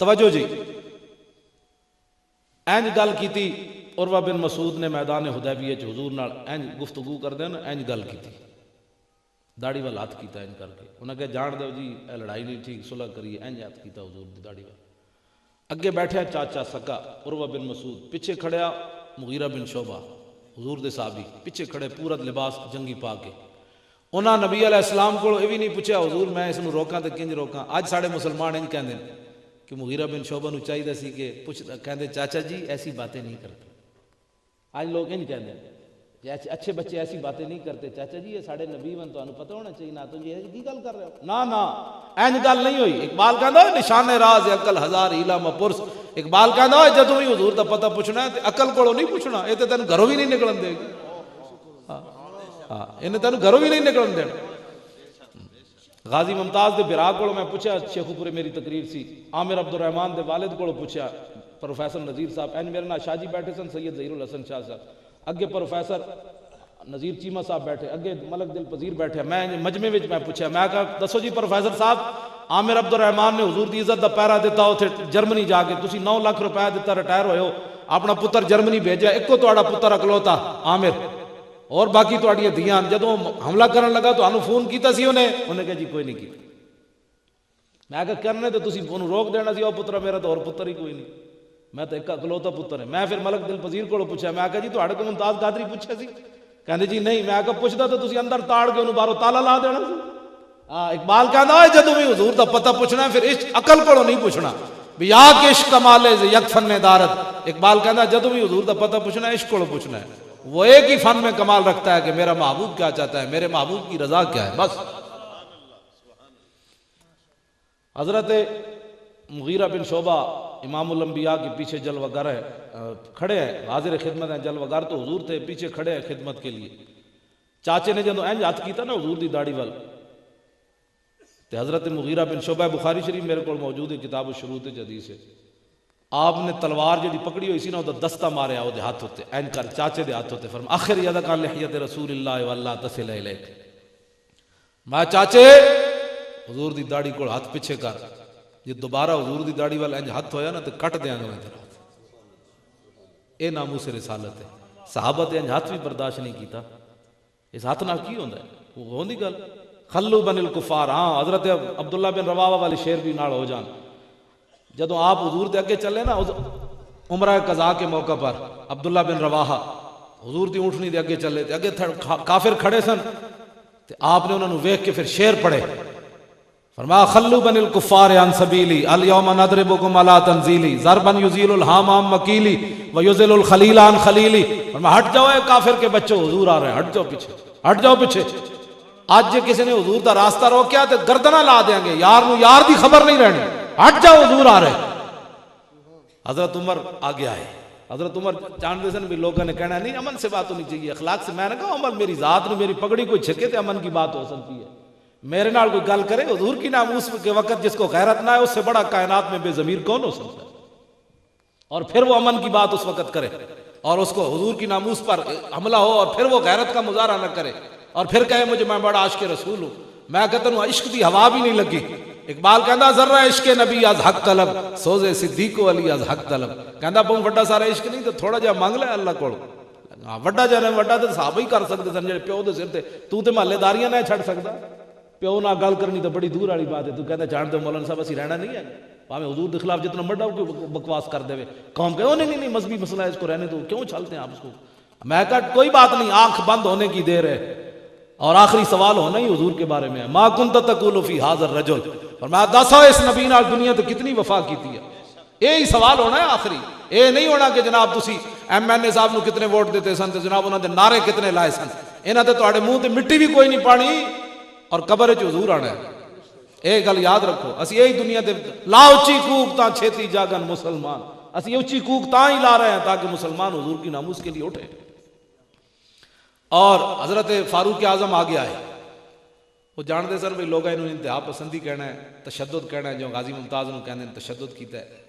توجہ جی اینج گل کیتی عروہ بن مسعود نے میدان حدیبیہ چ حضور نال اینج گفتگو کر دے نا اینج گل کیتی داڑھی وال ہاتھ کیتا اینج کر کے انہاں کہا جان دو جی اے لڑائی نہیں ٹھیک صلح کریے اینج ہاتھ کیتا حضور دی داڑھی وال اگے بیٹھیا چاچا سکا عروہ بن مسعود پیچھے کھڑیا مغیرہ بن شعبہ حضور دے صحابی پیچھے کھڑے پورا لباس جنگی پا کے انہاں نبی علیہ السلام کو یہ بھی نہیں پوچھا حضور میں اس نو روکاں تے کنج روکاں اج ساڑے مسلمان انج کہندے کہ مغیرہ بن شعبہ نو چاہیے سی کہ کہندے چاچا جی ایسی باتیں نہیں کرتے آج لوگ انج کہندے اچھے بچے ایسی باتیں نہیں کرتے چاچا جی یہ ساڑے نبی من تو پتہ ہونا چاہیے نہ تو یہ کی گل کر رہے ہو نہ اینج گل نہیں ہوئی اقبال کہندا نشان راز عقل ہزار ہیلا مپرس اقبال کہندا جدوں بھی حضور دا پتہ پوچھنا ہے تے عقل کولوں نہیں پوچھنا اے تے تینوں گھروں بھی نہیں نکلن دے گی ہاں انہیں تینوں گھروں بھی نہیں نکلن دینا غازی ممتاز دے برا کولوں میں پوچھا شیخو پورے میری تقریر سی عامر عبد الرحمن دے والد کولوں پوچھا پروفیسر نذیر صاحب اینج میرے نال شاہ جی بیٹھے سن سید ظہیر الحسن شاہ صاحب اگے پروفیسر نذیر چیمہ صاحب بیٹھے اگے ملک دل پذیر بیٹھے میں مجمع وچ میں پوچھا میں کہا دسو جی پروفیسر صاحب عامر عبد الرحمن نے حضور دی عزت دا پیرا دیتا اوتھے جرمنی جا کے تسی 9 لاکھ روپے دیتا ریٹائر ہوئے ہو اپنا پتر جرمنی بھیجا ایکو تہاڈا پتر اکلوتا عامر اور باقی تہاڈیاں دھیاں جدوں حملہ کرن لگا تانوں فون کیتا سی انہیں کہا جی کوئی نہیں کیتا میں کہا کرنے تو تسی انہوں روک دینا سی او پتر میرا تو اور پتر ہی کوئی نہیں میں تو ایک اکلوتا پتر ہے میں پھر ملک دل پذیر کو پوچھا میں کہا جی تہاڈے کو ممتاز قادری پوچھا سی کہندے جی نہیں میں کہا پوچھدا تو تسی اندر تاڑ کے انہوں باہروں تالا لا دینا سی اقبال کہندا ہے جدوں بھی حضور دا پتہ پوچھنا ہے پھر عشق عقل کولوں نہیں پوچھنا بھی یا کہ عشق کمالے یک فن دارت اقبال کہندا ہے جدوں بھی حضور دا پتہ پوچھنا ہے عشق کولوں پوچھنا ہے وہ ایک ہی فن میں کمال رکھتا ہے کہ میرا محبوب کیا چاہتا ہے میرے محبوب کی رضا کیا ہے بس حضرت مغیرہ بن شعبہ امام الانبیاء کے پیچھے جلوہ گر ہے کھڑے ہیں حاضر خدمت ہیں جلوہ گر تو حضور تھے پیچھے کھڑے ہیں خدمت کے لیے چاچے نے جدوں اینج ہاتھ کیتا نا حضور دی داڑھی وال تے حضرت مغیرہ بن شعبہ بخاری شریف میرے کو موجود ہے کتاب الشروط حدیث ہے آپ نے تلوار جڑی پکڑی ہوئی سی نا وہ دستہ ماریا وہ ہاتھ ہوتے اینج کر چاچے دے ہاتھ ہوتے فرما آخر یدک عن لحیت رسول اللہ واللہ تصل الیک میں چاچے حضور دی داڑھی کو ہاتھ پیچھے کر، جی دوبارہ حضور دی داڑھی والا انج ہاتھ ہویا نا تو کٹ دیاں گا میں تیرا ہاتھ۔ اے ناموس رسالت ہے۔ صحابہ تے انج ہاتھ بھی برداشت نہیں کیتا، اس ہاتھ نال کی ہوندا ہے؟ وہ ہوندی گل خلو بن الکفار۔ ہاں حضرت عبداللہ بن رواحہ والے شیر بھی نال ہو جان، جدوں آپ حضور دے اگے چلے نا عمرہ قضا کے موقع پر، عبداللہ بن رواحہ حضور دی اونٹنی دے اگے چلے تے اگے کافر کھڑے سن تے آپ نے انہاں نو ویکھ کے پھر شعر پڑھے، فرمایا خلو بن الکفار عن سبیلی الیوم نضربکم علی تنزیلی ضربا یزیل الہام عن مکیلی ویزل الخلیل عن خلیلی۔ فرمایا ہٹ جاؤ اے کافر کے بچوں، حضور آ رہے ہیں، ہٹ جاؤ پیچھے، ہٹ جاؤ پیچھے۔ آج جے کسی نے حضور دا راستہ روکیا تے گردناں لا دیں گے، یار نو یار دی خبر نہیں رہنی، ہٹ جاؤ حضور آ رہے ہیں۔ حضرت عمر آگے آئے، حضرت عمر جانتے سن بھی لوگوں نے کہنا نہیں امن سے بات ہونی چاہیے، اخلاق سے۔ میں نے کہا عمر میری ذات نو میری پگڑی کوئی چھکے تے امن کی بات ہو سکتی ہے، میرے نال کوئی گل کرے حضور کی ناموس کے وقت جس کو غیرت نہ ہے اس سے بڑا کائنات میں بے ضمیر کون ہو سکتا ہے؟ اور پھر وہ امن کی بات اس وقت کرے اور اس کو حضور کی ناموس پر حملہ ہو اور پھر وہ غیرت کا مظاہرہ نہ کرے اور پھر کہے مجھے میں بڑا عاشق رسول ہوں۔ میں کہتا ہوں عشق دی ہوا بھی نہیں لگی۔ اقبال کہندا ذرہ عشق نبی از حق طلب سوزے صدیق علی از حق طلب۔ کہندا بہت بڑا سارا عشق نہیں تو تھوڑا جہا منگ لے اللہ کول۔ وڈا جہا وڈا تے صحابہ ہی کر سکتے سن جڑے پیو دے سر تے، تو تے محلے داریاں نہ چھڑ سکدا۔ پیو نہ گل کرنی تو بڑی دور والی بات ہے۔ تو کہندا جان دے مولانا صاحب اسی رہنا نہیں ہے، ہمیں حضور کے خلاف جتنا بڑا بکواس کر دے قوم کہے نہیں نہیں مذہبی مسئلہ ہے اس کو رہنے دو، کیوں چھلتے ہیں آپ اس کو؟ میں کہا کوئی بات نہیں، آنکھ بند ہونے کی دیر ہے اور آخری سوال ہونا ہی حضور کے بارے میں ہے۔ ما کنت تقول فی ھذا الرجل، فرمایا دسو اس نبی نال دنیا تے کتنی وفا کیتی ہے، یہی سوال ہونا ہے آخری۔ یہ نہیں ہونا کہ جناب تسی ایم این اے صاحب نو کتنے ووٹ دیتے سن تے جناب انہاں دے نعرے کتنے لائے سن، انہاں تے تہاڈے منہ تے مٹی بھی کوئی نہیں پانی اور قبر وچ حضور آنا ہے۔ اے گل یاد رکھو، اسی یہی دنیا تے لا اچھی کوک تا چھیتی جاگن مسلمان، اسی اچھی کوک تا ہی لا رہے ہیں تاکہ مسلمان حضور کی ناموس کے لیے اٹھے۔ اور حضرت فاروق اعظم آگے آئے، وہ جانتے سر بھی لوگ انہوں نے انتہا پسندی کہنا ہے، تشدد کہنا ہے، جو غازی ممتاز نے کہنے تشدد کیتا ہے۔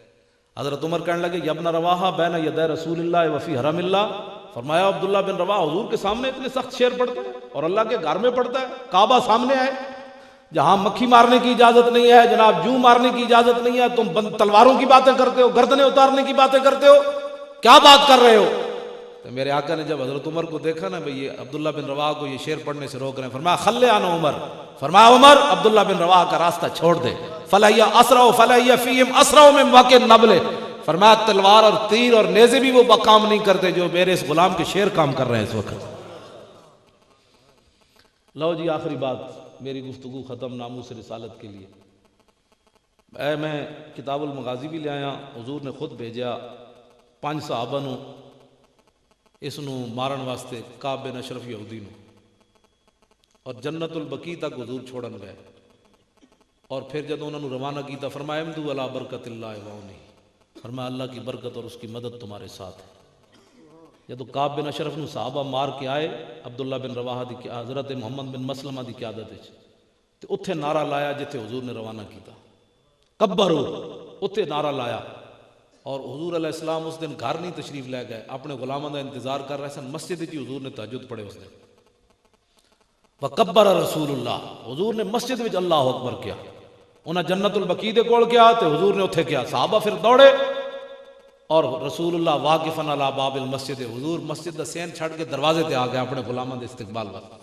حضرت عمر کہنے لگے یا ابن رواحہ بین یدی رسول اللہ وفی حرم اللہ، فرمایا عبداللہ بن رواحہ حضور کے سامنے اتنے سخت شعر پڑھتے ہیں اور اللہ کے گھر میں پڑھتا ہے، کعبہ سامنے ہے جہاں مکھی مارنے کی اجازت نہیں ہے، جناب جوں مارنے کی اجازت نہیں ہے، تم تلواروں کی باتیں کرتے ہو، گردنیں اتارنے کی باتیں کرتے ہو، کیا بات کر رہے ہو؟ تو میرے آقا نے جب حضرت عمر کو دیکھا نا بھئی یہ عبداللہ بن رواحہ کو یہ شعر پڑھنے سے روک رہے ہیں، فرمایا خلے عن عمر، فرمایا عمر عبداللہ بن رواحہ کا راستہ چھوڑ دے، فلیہ اسرع فلیہ فیہم اسرع من واقع النبل، فرمایا تلوار اور تیر اور نیزے بھی وہ کام نہیں کرتے جو میرے اس غلام کے شعر کام کر رہے ہیں اس وقت۔ لو جی آخری بات، میری گفتگو ختم ناموس رسالت کے لیے۔ میں کتاب المغازی بھی لے آیا، حضور نے خود بھیجا 5 صحابہ نو اس نو مارن واسطے، کعب بن اشرف یہودی نو، اور جنت البقیع تک حضور چھوڑن گئے، اور پھر جب انہوں نے روانہ کیتا فرمایا امدو علی برکت اللہ وعونہ، فرمایا اللہ کی برکت اور اس کی مدد تمہارے ساتھ ہے۔ جب کعب بن اشرف نو صحابہ مار کے آئے عبداللہ بن رواحہ دی حضرت محمد بن مسلمہ دی قیادت وچ، تے اتھے نعرہ لایا جتھے حضور نے روانہ کیتا، کبرو، اتھے نعرہ لایا، اور حضور علیہ السلام اس دن گھر نہیں تشریف لے گئے، اپنے غلاموں کا انتظار کر رہے سن، مسجد وچ حضور نے تہجد پڑھے اس دن، وکبر رسول اللہ، حضور نے مسجد وچ اللہ اکبر کیا، انہاں جنت البقیع دے کول کیا تے حضور نے اتھے کیا، صحابہ پھر دوڑے، اور رسول اللہ واقفاً علی باب المسجد، حضور مسجد دا سین چھڑ کے دروازے تے آ گئے اپنے غلاموں دے استقبال واسطے،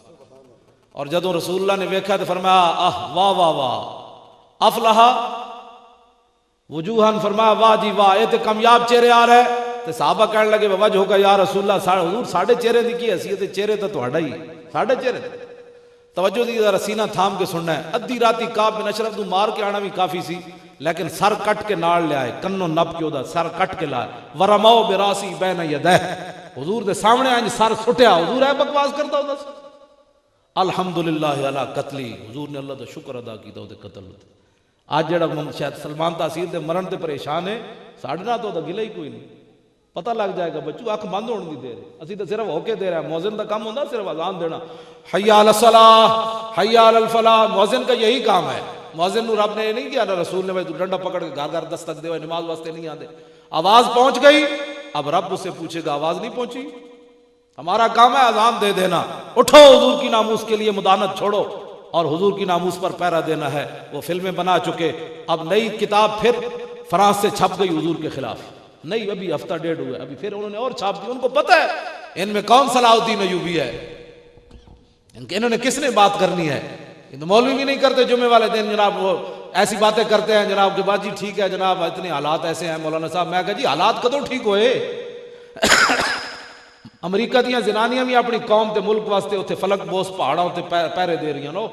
اور جدوں رسول اللہ نے ویکھا تے فرمایا آہ واہ واہ واہ افلح وجوہن، فرمایا واہ جی واہ یہ تے کامیاب چہرے آ رہے، تے صحابہ کہنے لگے وجہ ہوگا یا رسول اللہ، حضور ساڑھے چہرے دی کی حیثیت ہے، چہرے تو تہاڈا ہی، ساڑھے چہرے۔ توجہ دی ذرا سینہ تھام کے سننا ہے، ادھی راتی کعب بن اشرف تو مار کے آنا بھی کافی سی، لیکن سر کٹ کے نال لے آئے، کنو نپ کے دا سر کٹ کے لائے، ورماؤ براسی بین یدہ، حضور دے سامنے آئیں سر سٹیا، حضور ہے بکواس کرتا ہوتا سی، الحمدللہ علی قتلی، حضور نے اللہ دا شکر ادا کیتا ہوتے قتل ہوتے۔ آج جڑا شاید سلمان تاثیر دے مرن تے پریشان ہے، ساڑھے نہ تو دا گلہ ہی کوئی نہیں، پتہ لگ جائے گا بچو اکھ بند ہونے دی دیر ہے، اسی تو صرف ہوکے دے رہا ہے، موزن دا کام ہوندہ صرف اذان دینا، حی علی الصلاۃ حی علی الفلاح، موزن کا یہی کام ہے۔ موزن نو رب نے نہیں کیا نا رسول نے بھائی تو ڈنڈا پکڑ کے گھر گھر دستک دے، نماز واسطے نہیں آتے، آواز پہنچ گئی، اب رب اس سے پوچھے گا آواز نہیں پہنچی، ہمارا کام ہے اذان دے دینا، اٹھو حضور کی ناموس کے لیے مدانت چھوڑو، اور حضور کی ناموس پر پہرا دینا ہے. وہ فلمیں بنا چکے. اب نئی کتاب پھر فرانس سے چھپ گئی حضور کے خلاف, نہیں ابھی ہفتہ ڈیڑھ ہوا, ابھی پھر انہوں نے اور چھاپ دی. ان کو پتہ ہے ان میں کون صلاح الدین ایوبی ہے, انہوں نے کس نے بات کرنی ہے. یہ تو مولوی بھی نہیں کرتے جمعے والے دن جناب وہ ایسی باتیں کرتے ہیں جناب کہ بات جی ٹھیک ہے جناب اتنے حالات ایسے ہیں مولانا صاحب. میں کہا جی حالات کدوں ٹھیک ہوئے. امریکہ دیاں زنانیاں بھی اپنی قوم تے ملک واسطے اتنے فلک بوس پہاڑوں تے پہرے دے رہی ہیں نو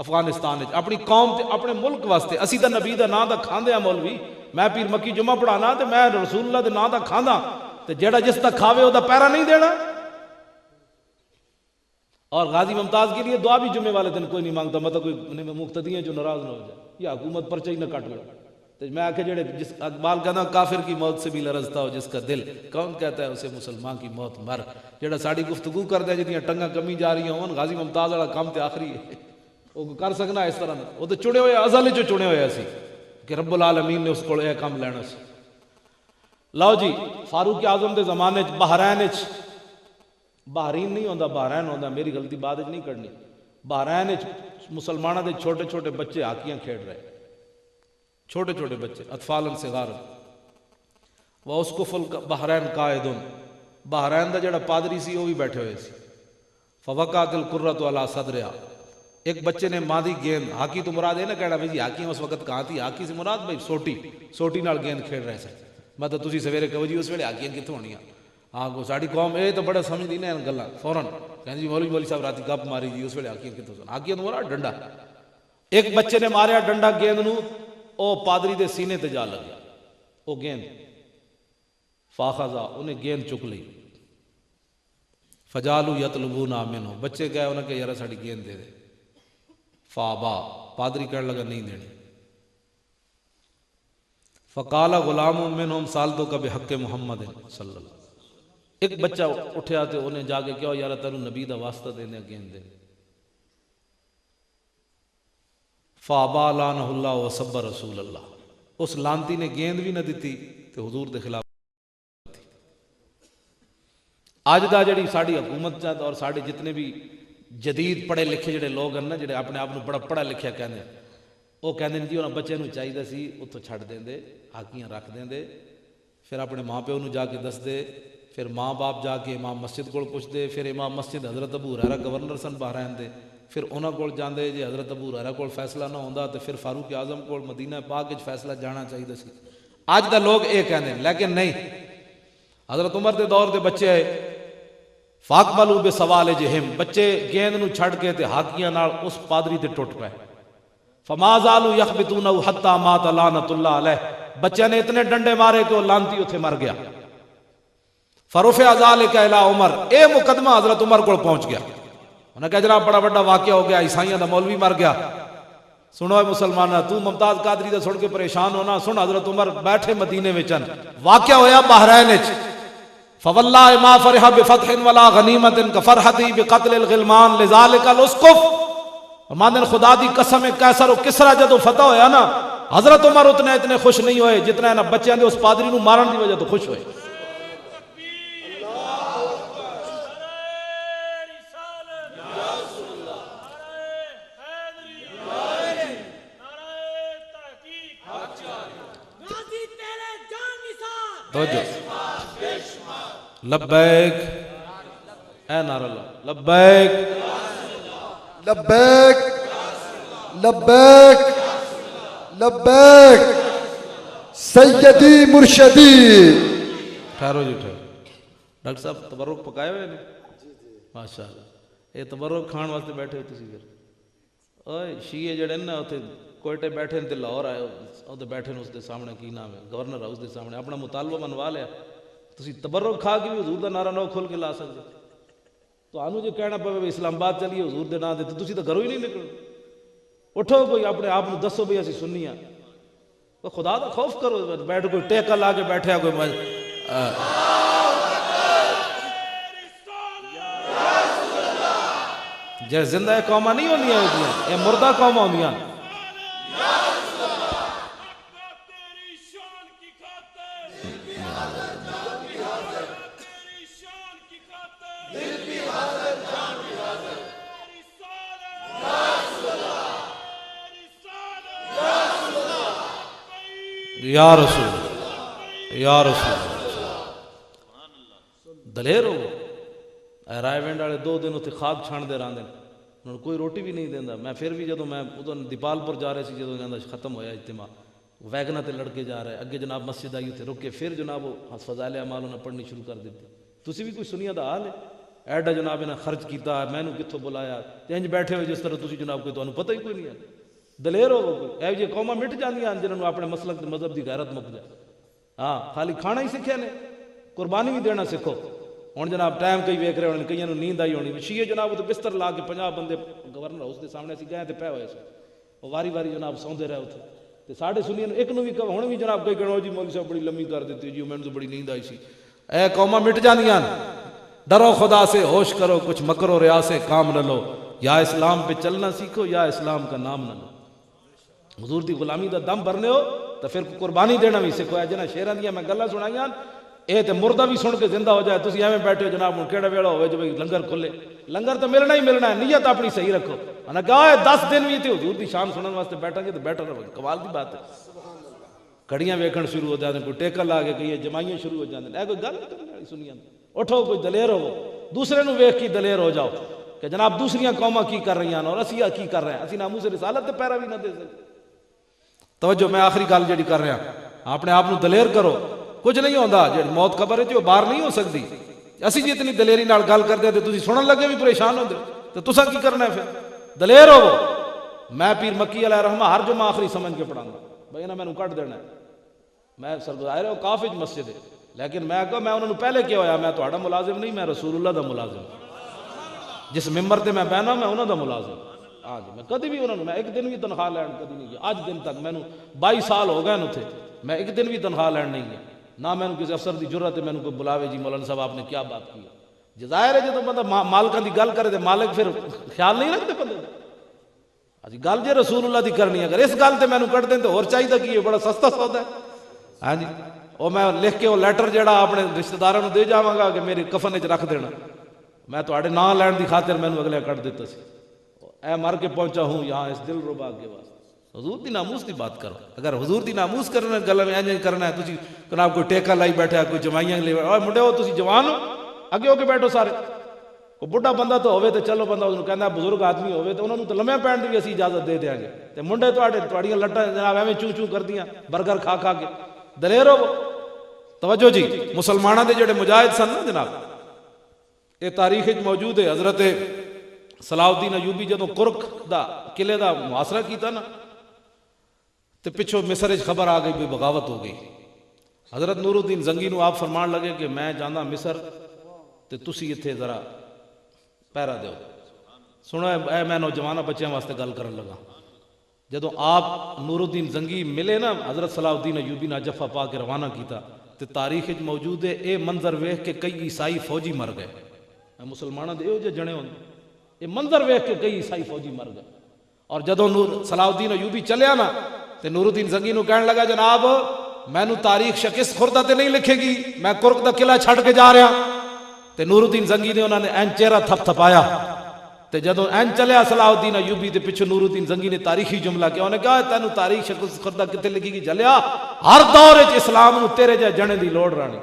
افغانستان اپنی قوم تے اپنے ملک واسطے. اسی دا نبی دا نام دا کھاندے ہیں مولوی. میں پیر مکی جمعہ پڑھانا تے میں رسول اللہ دے نام دا کھاندا تے جیڑا جس دا کھاوے او دا پہرا نہیں دینا. اور غازی ممتاز کے لیے دعا بھی جمعے والے دن کوئی نہیں مانگتا, مطلب کوئی مقتدی ہیں جو ناراض نہ ہو جائے یا حکومت پرچہ ہی نہ کٹ لے. تو میں آکے جڑے جس اقبال کہنا کافر کی موت سے بھی لرزتا ہو جس کا دل, کون کہتا ہے اسے مسلمان کی موت مر. جڑا ساڑی گفتگو کر دے جتنی ٹنگاں کمی جا رہی ہوں غازی ممتاز والا کام تے آخری ہے وہ کر سکنا اس طرح. وہ تو چنے ہوئے ازل جو چنے ہوئے اسی کہ رب العالمین نے اس کو یہ کام لینا سی. لو جی فاروق اعظم دے زمانے بحرین بحرین نہیں ہوندا بحرین ہوندا, میری غلطی بعد نہیں کرنی. بحرین مسلمانوں دے چھوٹے چھوٹے بچے ہاکیاں کھیڑ رہے, چھوٹے چھوٹے بچے اطفال صغار. واسقف البحرین قائدن, بحرین دا جڑا پادری سی وہ بھی بیٹھے ہوئے سی. فوقعت القرۃ علی صدرہا, ایک بچے نے مادی گیند, ہاکی تو مراد ہے نا کہنا بھائی ہاکی اس وقت کہاں تھی, ہاکی سے مراد بھائی سوٹی نال گیند کھیل رہے سن. مطلب تسی سویرے کہو جی اس ویلے ہاکیاں کتوں ہونیاں. ہاں کو ساڑی قوم اے تو بڑا سمجھدی نے ان گلاں فوراً کہندے جی مولوی صاحب راتی گپ ماری جی اس ویلے ہاکیاں کتوں سن. ہاکیاں تو مراد ڈنڈا. ایک بچے نے ماریا ڈنڈا گیند نو, او پادری دے سینے تے جا لگیا او گیند. فاخذا, انہیں گیند چک لی. فجالو یطلبون منہ, بچے گئے انہیں کہ یار ساڑی گیند دے دے. فابا, پادری کہنے لگا نہیں دینی. فقال غلام منہم سالتو کا بحق محمد صلی اللہ. ایک بچہ اٹھیا تے انہیں جا کے کہو یار تینوں نبی دا واسطہ دینے گیند دے. فابا لعنہ اللہ وصب رسول اللہ, اس لانتی نے گیند بھی نہ دیتی تے حضور دے خلاف. آج دا جڑی ساڑی حکومت چاہتا اور ساڑے جتنے بھی جدید پڑھے لکھے جڑے لوگ ہیں نا جڑے اپنے آپ بڑا پڑھا لکھیا کہنے, وہ کہندے جی انہاں بچے نو چاہیے سی اتوں چھڑ دیں دے, ہاکیاں رکھ دیں دے, پھر اپنے ماں پیو نو جا کے دس دے, پھر ماں باپ جا کے امام مسجد کو پوچھ دے, پھر امام مسجد حضرت ابو ہریرہ گورنر سن بحرین دے, پھر انہاں کول جاندے جی حضرت ابو ہریرہ کول فیصلہ نہ ہوندا تو پھر فاروق اعظم کول مدینہ پاک وچ فیصلہ جانا چاہیے سی. اج دا لوگ اے کہندے لیکن نہیں. حضرت عمر دے دور دے بچے آئے فاقبلوا بسوال جہم, بچے گیند نو چھڑ کے تے ہاکیاں نال اس پادری تے ٹوٹ پئے. فما زالوا یخبطونہ حتی مات لعنۃ اللہ علیہ, بچے نے اتنے ڈنڈے مارے کہ وہ لانتی اتھے مر گیا. فرفع ذلک الی عمر, اے مقدمہ حضرت عمر کو پہنچ گیا. انہوں نے کہا جناب بڑا بڑا واقعہ ہو گیا, عیسائیاں دا مولوی مر گیا. سنو اے مسلمانہ, تو ممتاز قادری دا سن کے پریشان ہونا, سن حضرت عمر بیٹھے مدینے وچن, واقعہ ہویا بحرین وچ. فواللہ ما فرح بفتح ولا غنیمت کفرحتی بقتل الغلمان لذالک الاسقف. ماندن خدا دی قسم قیصر و کسرا جدو فتح ہویا نا, حضرت عمر اتنے خوش نہیں ہوئے جتنا نا بچیاں دے اس پادری نو مارن دی وجہ تو خوش ہوئے. لبیک, اے نعرہ اللہ لبیک لبیک لبیک لبیک سیدی مرشدی. ٹھہرو جی ٹھہرو. ڈاکٹر صاحب تبرک پکائے ہوئے نے ماشاء اللہ. یہ تبرک کھان واسطے بیٹھے ہو تسی. پھر اوے شیعہ جڑے نا اتنے کوئٹے بیٹھے تے لاہور آئے تے بیٹھے اس دے سامنے کی نام ہے گورنر ہاؤس دے سامنے اپنا مطالبہ منوا لیا. تسی تبرک کھا کے بھی حضور دا نعرہ نہ کھول کے لا سکتے. تو آنو جو کہنا پہ اسلام آباد چلیے حضور دے نام دے تو تسی تو گھروں ہی نہیں نکلو. اٹھو کوئی اپنے آپ کو دسو بھی اسی سنی ہیں. تو خدا دا خوف کرو, بیٹھ کوئی ٹیکا لا کے بیٹھے کوئی جیسے زندہ قوماں نہیں ہوندیاں ہوتی, یہ مردہ قوماں ہوندیاں. یا رسول یا رسول دلیر ہو اے رائے وینڈ والے 2 دن اتنے خاک چھان دے رہے ہیں کوئی روٹی بھی نہیں دینا میں پھر بھی جدو میں ادھر دیپال پر جا رہے سی جدو کہنا ختم ہویا اجتماع ویگنا تے لڑکے جا رہے اگے جناب مسجد آئی اتنے رکے پھر جناب فضائل اعمال انہیں پڑھنی شروع کر دیتی تسی بھی کوئی سنیا دا حال ہے ایڈا جناب انہیں خرچ کیتا میں نے کتوں بلایا انج بیٹھے ہوئے جس طرح تسی جناب کوئی تمہیں پتہ ہی کوئی نہیں ہے دلیر ہو کوئی اے جی قوماں مٹ جاندیاں جنہوں اپنے مسلک تے مذہب دی غیرت مک جائے ہاں خالی کھانا ہی سکھیا نے قربانی بھی دینا سکھو ہوں جناب ٹائم کئی ویک رہے ہونے کئی نیند آئی ہونی شیعہ جناب تو بستر لا کے 50 بندے گورنر ہاؤس کے سامنے اسی گئے تے پے ہوئے وہ واری واری جناب سوندے رہے اتنے تے ساڈے سنیاں ایک نو بھی ہن بھی جناب کئی کہنا جی مولوی صاحب بڑی لمبی کر دیتی جی میں تو بڑی نیند آئی سی اے قوماں مٹ جاندیاں ڈرو خدا سے ہوش کرو کچھ مکر و ریا سے کام نہ لو یا اسلام پہ چلنا سیکھو یا اسلام کا نام نہ لو حضور دی غلامی دا دم بھرنے ہو تو پھر قربانی دینا بھی سیکھو اے جنہ شیراں دیاں میں گلاں سنائیاں اے تے مردہ بھی سن کے زندہ ہو جائے تسی ایویں بیٹھے ہو جناب ہن کیڑا ویلا ہوئے جو لنگر کھلے لنگر تو ملنا ہی ملنا ہے نیت اپنی صحیح رکھو انا کہا ہے 10 دن بھی تے حضور دی شان سنن واسطے بیٹھا گے تے بیٹھا رہو کمال دی بات ہے کڑیاں ویکھن شروع ہو جاندے کوئی ٹیکا لا کے کئی جمائیاں شروع ہو جاندے اے کوئی گل کرنے والی سنیاں اٹھو کوئی دلیر ہو دوسرے نو ویکھ کے دلیر ہو جاؤ کہ جناب دوسریاں قوماں کی کر رہی ہیں اور اسی کی کر رہے ہیں اسی ناموس رسالت تے پیرا بھی نہ دے سکتے توجہ میں آخری گل جڑی کر رہا اپنے آپ نو دلیر کرو کچھ نہیں ہوندا جڑی موت خبر ہے جو باہر نہیں ہو سکتی اسی جی اتنی دلیری نال گل کردے تے تسی سنن لگے بھی پریشان ہوندے تے تساں کی کرنا ہے پھر دلیر ہو میں پیر مکی علیہ رحمہ ہر جمعہ آخری سمجھ کے پڑھانا بھائی انہاں مینوں کٹ دینا ہے میں سرگزائر ہوں کافج مسجد ہے لیکن میں کہا میں انہوں نے پہلے کیا ہویا میں تہاڈا ملازم نہیں میں رسول اللہ دا ملازم جس ممبر تے میں بینا میں انہوں دا ملازم ہاں جی میں کدی بھی انہوں نے میں ایک دن بھی تنخواہ لین کدی نہیں گیا آج دن تک میں 22 سال ہو گئے تھے میں ایک دن بھی تنخواہ لین نہیں گیا نہ میں کسی افسر دی جرت ہے میں کوئی بلاوے جی مولانا صاحب آپ نے کیا بات کی جزائر ہے جب بندہ مالکاں دی گل کرے تے مالک پھر خیال نہیں رکھتے بندے اجی گل جے رسول اللہ دی کرنی ہے اگر اس گل تے مینوں کٹ دیں تے اور چاہیے کہ یہ بڑا سستا سودا ہے ہاں جی وہ میں لکھ کے وہ لیٹر جڑا اپنے رشتہ داراں نوں دے جاواں گا کہ میری کفن وچ رکھ دینا میں تہاڈے نام لین دی خاطر مینوں اگلے کٹ دیتا سی اے مر کے پہنچا ہوں یہاں اس دل ربا کے واسطے حضور دی ناموس دی بات کرو اگر حضور دی ناموس کرنا گل میں انج کرنا ہے تسی جناب کوئی ٹیکا لائی بیٹھا کوئی جمائیاں لے اوے منڈے ہو تسی جوان ہو اگے ہو کے بیٹھو سارے کوئی بڑھا بندہ تو ہوے تے چلو بندہ انہوں کہندا بزرگ آدمی ہوے تے انہوں تے لمے پین دی بھی اسی اجازت دے دیاں گے تے منڈے تہاڈیاں لٹاں جناب ایویں چوں چوں کردیاں برگر کھا کھا کے دلیر ہو توجہ جی مسلمانوں دے جڑے مجاہد سن نا جناب یہ تاریخ موجود ہے حضرت صلاح الدین ایوبی جدوں کرک دا قلعے دا محاصرہ کیتا نا تے پچھو مصر وچ خبر آ گئی بھی بغاوت ہو گئی حضرت نور الدین زنگی نو آپ فرمان لگے کہ میں جانا مصر تے تسی ایتھے ذرا پہرا دیو سنو اے میں نوجوانہ بچیاں واسطے گل کرن لگا جدوں آپ نور الدین زنگی ملے نا حضرت صلاح الدین ایوبی نے جفا پا کے روانہ کیتا تے تاریخ وچ موجود ہے اے منظر ویکھ کے کئی عیسائی فوجی مر گئے مسلمانوں دے ایہو جے جنے ہوندے یہ منظر ویکھ کے کئی عیسائی فوجی مر گئے اور جدوں صلاح الدین ایوبی چلیا نا تے نور الدین زنگی نو کہن لگا جناب مینوں تاریخ شکست خوردہ تے نہیں لکھے گی میں کرک دا قلعہ چھڈ کے جا رہا تے نور الدین زنگی نے انہوں نے این چہرہ تھپ تھپایا تے جدوں این چلیا صلاح الدین ایوبی تے پیچھے نور الدین زنگی نے تاریخی جملہ کیا انہوں نے کہا تینوں تاریخ شکست خوردہ کتے لکھی گی جلیا ہر دور وچ اسلام نو تیرے جے جنے دی لوڑ رانی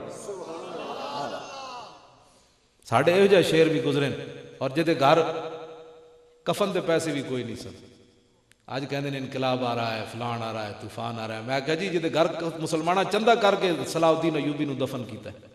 ساڈے ایہو جے شعر بھی گزرے اور جدے گھر کفن دے پیسے بھی کوئی نہیں سن آج کہندے نے انقلاب آ رہا ہے فلان آ رہا ہے طوفان آ رہا ہے میں کہا جی جدے گھر مسلمانہ چندہ کر کے صلاح الدین ایوبی نو دفن کیتا ہے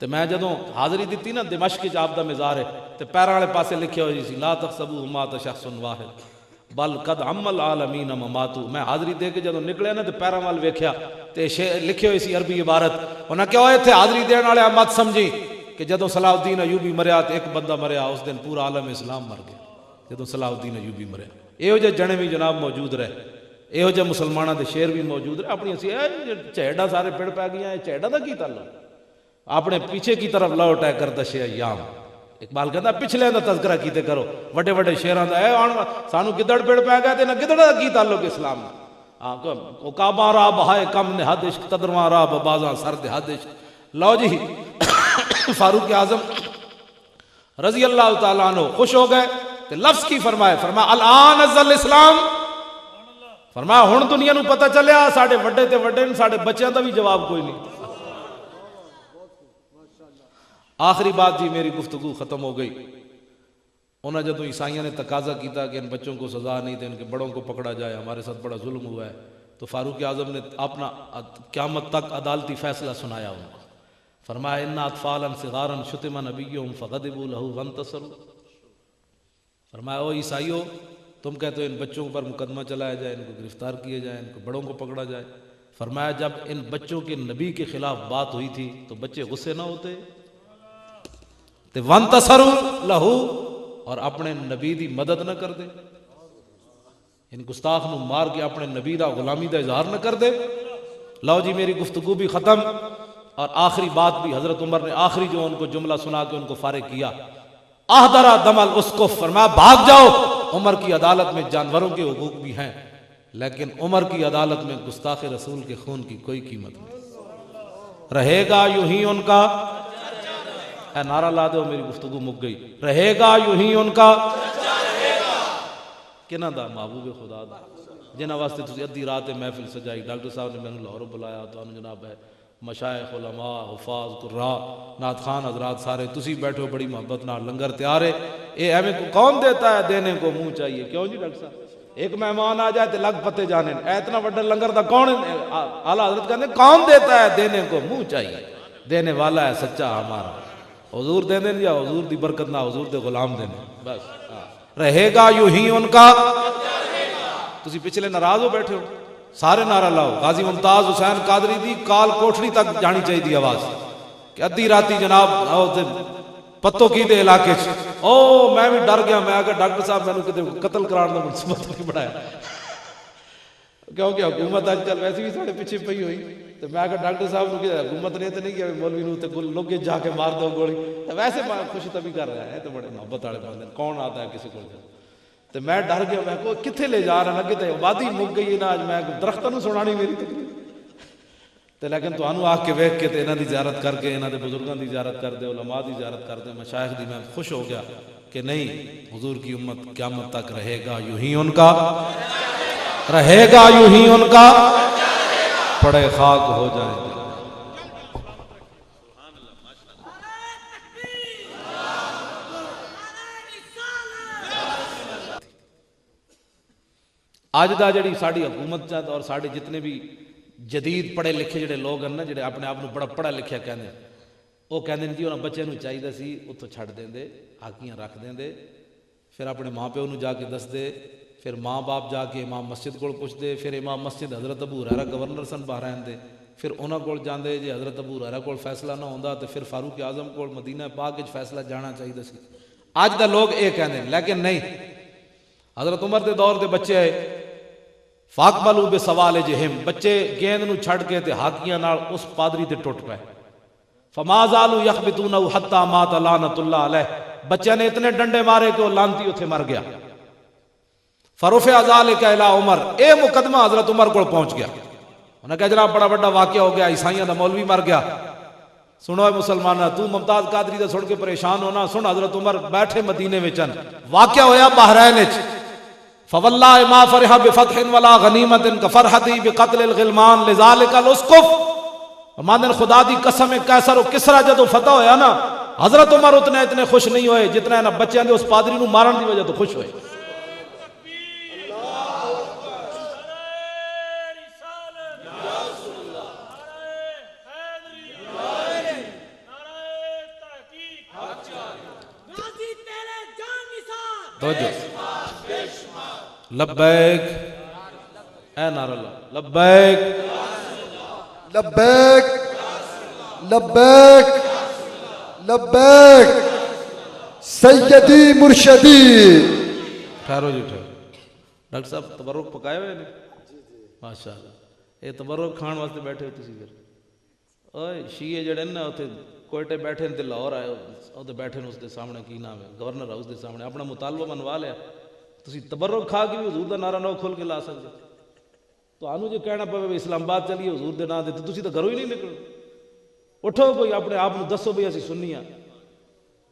تے میں جدوں حاضری دیتی نا دمشق وچ آپ دا مزار ہے تے پیراں والے پاسے لکھیا ہوئی سی لا تحسبوا مات شخص واحد بل قد عم العالمین مماتو میں حاضری دے کے جدوں نکلیا نا تے پیراں وال ویکھیا تے لکھے ہوئی سی عربی عبارت انہاں کہا ایتھے حاضری دین والے مت سمجھی کہ جدوں صلاح الدین ایوبی مریا تے ایک بندہ مریا اس دن پورا عالم اسلام مر گیا جدوں صلاح الدین ایوبی مریا ایہو جے جنے بھی جناب موجود رہے ایہو جے مسلمانوں دے شعر بھی موجود رہے اپنی اسی چہڑا سارے پڑ پہ گیا چہڑا دا کی تعلق اپنے پیچھے کی طرف لوٹ ہے کردش ایام اقبال کہتا پچھلے دا تذکرہ کیتے کرو وڈے وڈے شعراں دا اے سانو گدڑ پڑ پہ گیا تے نہ گدڑ دا کی تعلق اسلام او کعبہ را بہائے کم نہاد عشق تدرواں را بازاں سرد حد عشق لو جی فاروق اعظم رضی اللہ تعالیٰ عنہ خوش ہو گئے تو لفظ کی فرمایا الان ازل اسلام فرمایا ہن دنیا نو پتہ چلیا ساڈے وڈے تے وڈے نے ساڈے بچیاں دا بھی جواب کوئی نہیں. آخری بات جی میری گفتگو ختم ہو گئی. انہوں نے جب عیسائیوں نے تقاضا کیتا کہ ان بچوں کو سزا نہیں دیں ان کے بڑوں کو پکڑا جائے ہمارے ساتھ بڑا ظلم ہوا ہے تو فاروق اعظم نے اپنا قیامت تک عدالتی فیصلہ سنایا ان کو. فرمایا ان اطفالا صغارا شتم نبیہم فغضبوا له وانتصروا. فرمایا او عیسائیو تم کہتے ہو ان بچوں پر مقدمہ چلایا جائے ان کو گرفتار کیا جائے ان کو بڑوں کو پکڑا جائے. فرمایا جب ان بچوں کے نبی کے خلاف بات ہوئی تھی تو بچے غصے نہ ہوتے تے وانتصروا له اور اپنے نبی دی مدد نہ کر دے. ان گستاخ نو مار کے اپنے نبی دا غلامی دا اظہار نہ کر دے. لو جی میری گفتگو بھی ختم. اور آخری بات بھی حضرت عمر نے آخری جو ان کو جملہ سنا کے ان کو فارغ کیا احضر دم الاسقف. فرمایا بھاگ جاؤ. عمر کی عدالت میں جانوروں کے حقوق بھی ہیں لیکن عمر کی عدالت میں گستاخ رسول کے خون کی کوئی قیمت نہیں. رہے گا یوں ہی ان کا اے نعرہ لا دو میری گفتگو مک گئی. رہے گا یوں ہی ان کا کنہ دا محبوب خدا دا جنہاں واسطے تسی ادھی رات محفل سجائی. ڈاکٹر صاحب نے میں لاہور بلایا تو جناب ہے مشائخ علماء حفاظ قراء نعت خان حضرات سارے تسی بیٹھو بڑی محبت نال لنگر تیار ہے. اے ایویں کون دیتا ہے دینے کو منہ چاہیے کیوں جی ڈاکٹر صاحب. ایک مہمان آ جائے تو لگ پتے جانے اتنا بڑا لنگر دا کون اعلیٰ حضرت کہتے ہیں کون دیتا ہے دینے کو منہ چاہیے دینے والا ہے سچا ہمارا. حضور دے دیں یا حضور دی برکت نہ حضور دے غلام دے دیں بس. رہے گا یوں ہی ان کا. تسی پچھلے ناراض ہو بیٹھے ہو سارے نعرہ لاؤ. غازی ممتاز حسین قادری دی کال کوٹھڑی تک جانی چاہیے دی آواز کہ ادھی راتی جناب پتو کی دے علاقے او میں بھی ڈر گیا. میں آگے ڈاکٹر صاحب میں نے کتے قتل کران دا منصوبہ نہیں بنایا کیونکہ حکومت آج کل ویسے بھی ساڑھے پیچھے پئی ہوئی. تو میں آگے ڈاکٹر صاحب نے کہا حکومت نے تو نہیں کیا مولوی نو تے لوگے جا کے مار دو گولی. ویسے خوشی تبھی کر رہا ہے تو بڑے محبت والے بندے کون آتا ہے کسی کو. تو میں ڈر گیا میں کو کتنے لے جا رہا کہ آبادی مک گئی نا. میں درختوں نو سنانی میری تو لیکن تو آ کے ویکھ کے انہاں دی زیارت کر کے انہاں دے بزرگاں دی زیارت کر دے علماء دی زیارت کر دے مشائخ دی. میں خوش ہو گیا کہ نہیں حضور کی امت قیامت تک رہے گا یوں ہی ان کا رہے گا یوں ہی ان کا پڑے خاک ہو جائے. آج دا جڑی ساڑی حکومت اور ساڑے جتنے بھی جدید پڑھے لکھے جڑے لوگ ہیں نا جڑے اپنے آپ بڑا پڑھا لکھیا کہنے وہ کہندے جی انہاں بچے نو چاہیے سی اتوں چھڑ دیں دے آکیاں رکھ دیں دے پھر اپنے ماں پیو نو جا کے دس دے پھر ماں باپ جا کے امام مسجد کو پوچھ دے پھر امام مسجد حضرت ابو ہریرہ گورنر سن بحرین دے پھر انہاں کول جاندے جی حضرت ابو ہریرہ کول فیصلہ نہ ہوندا تو پھر فاروق اعظم کول مدینہ پاک وچ فیصلہ جانا چاہیے سی. اج دا لوگ اے کہندے لیکن نہیں. حضرت عمر دے دور دے بچے آئے فاقبلوا بسوال جہم بچے گیند نو چھڑ کے تے ہاتھیاں نال اس پادری تے ٹوٹ پے. فما زالوا یخبطونہ حتی مات لعنت اللہ علیہ. بچے نے اتنے ڈنڈے مارے کہ وہ لعنتی اتھے مر گیا. فرفع ذلک الی عمر اے مقدمہ حضرت عمر کو پہنچ گیا. انہوں نے کہا جناب بڑا بڑا واقعہ ہو گیا عیسائیاں دا مولوی مر گیا. سنو اے مسلمانہ تو ممتاز قادری دا سن کے پریشان ہونا. سن حضرت عمر بیٹھے مدینے وچن واقعہ ہویا بحرین وچ. فواللہ ما فرح بفتح ولا غنیمت کفرحتی بقتل الغلمان لذالک الاسقف. ماندن خدا دی قسم قیصر و کسرا جدو فتح ہویا نا حضرت عمر اتنے خوش نہیں ہوئے جتنا ہے نا بچیاں دے اس پادری نو مارن دی وجہ تو خوش ہوئے. لبیک اے نعرہ اللہ لبیک لبیک لبیک لبیک سیدی مرشدی. ٹھہرو جی ٹھہرو. ڈاکٹر صاحب تبرک پکائے ہوئے نے ماشاء اللہ. یہ تبرک کھان واسطے بیٹھے ہو تسی پھر اوئے شیعہ جڑے نا اوتھے کوئٹے بیٹھے تے لاہور آئے اوتے بیٹھے نے اس دے سامنے کی نام ہے گورنر ہاؤس دے سامنے اپنا مطالبہ منوا لیا. تسی تبرک کھا کے بھی حضور دا نعرہ نہ کھول کے لا سکتے. تو آنو جو کہنا پوے اسلام آباد چلیے حضور دے نام دے تو تسی تو گھروں ہی نہیں نکلو. اٹھو کوئی اپنے آپ کو دسو بھی اسی سنی ہاں.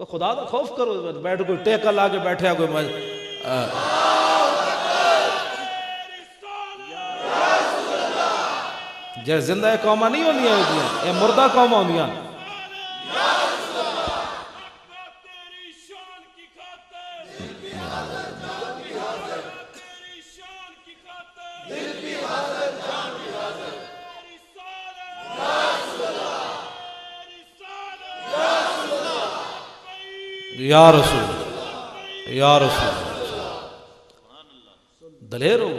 تو خدا دا خوف کرو. بیٹھ کوئی ٹیکا لا کے بیٹھے کوئی جے زندہ قوما نہیں ہوندیاں ہوندیاں اے مردہ قوما ہوندیاں تیری شان کی خاطر تیری شان کی خاطر دل بھی حاضر جان بھی حاضر تیری سالت یا رسول یا رسول دلیر ہو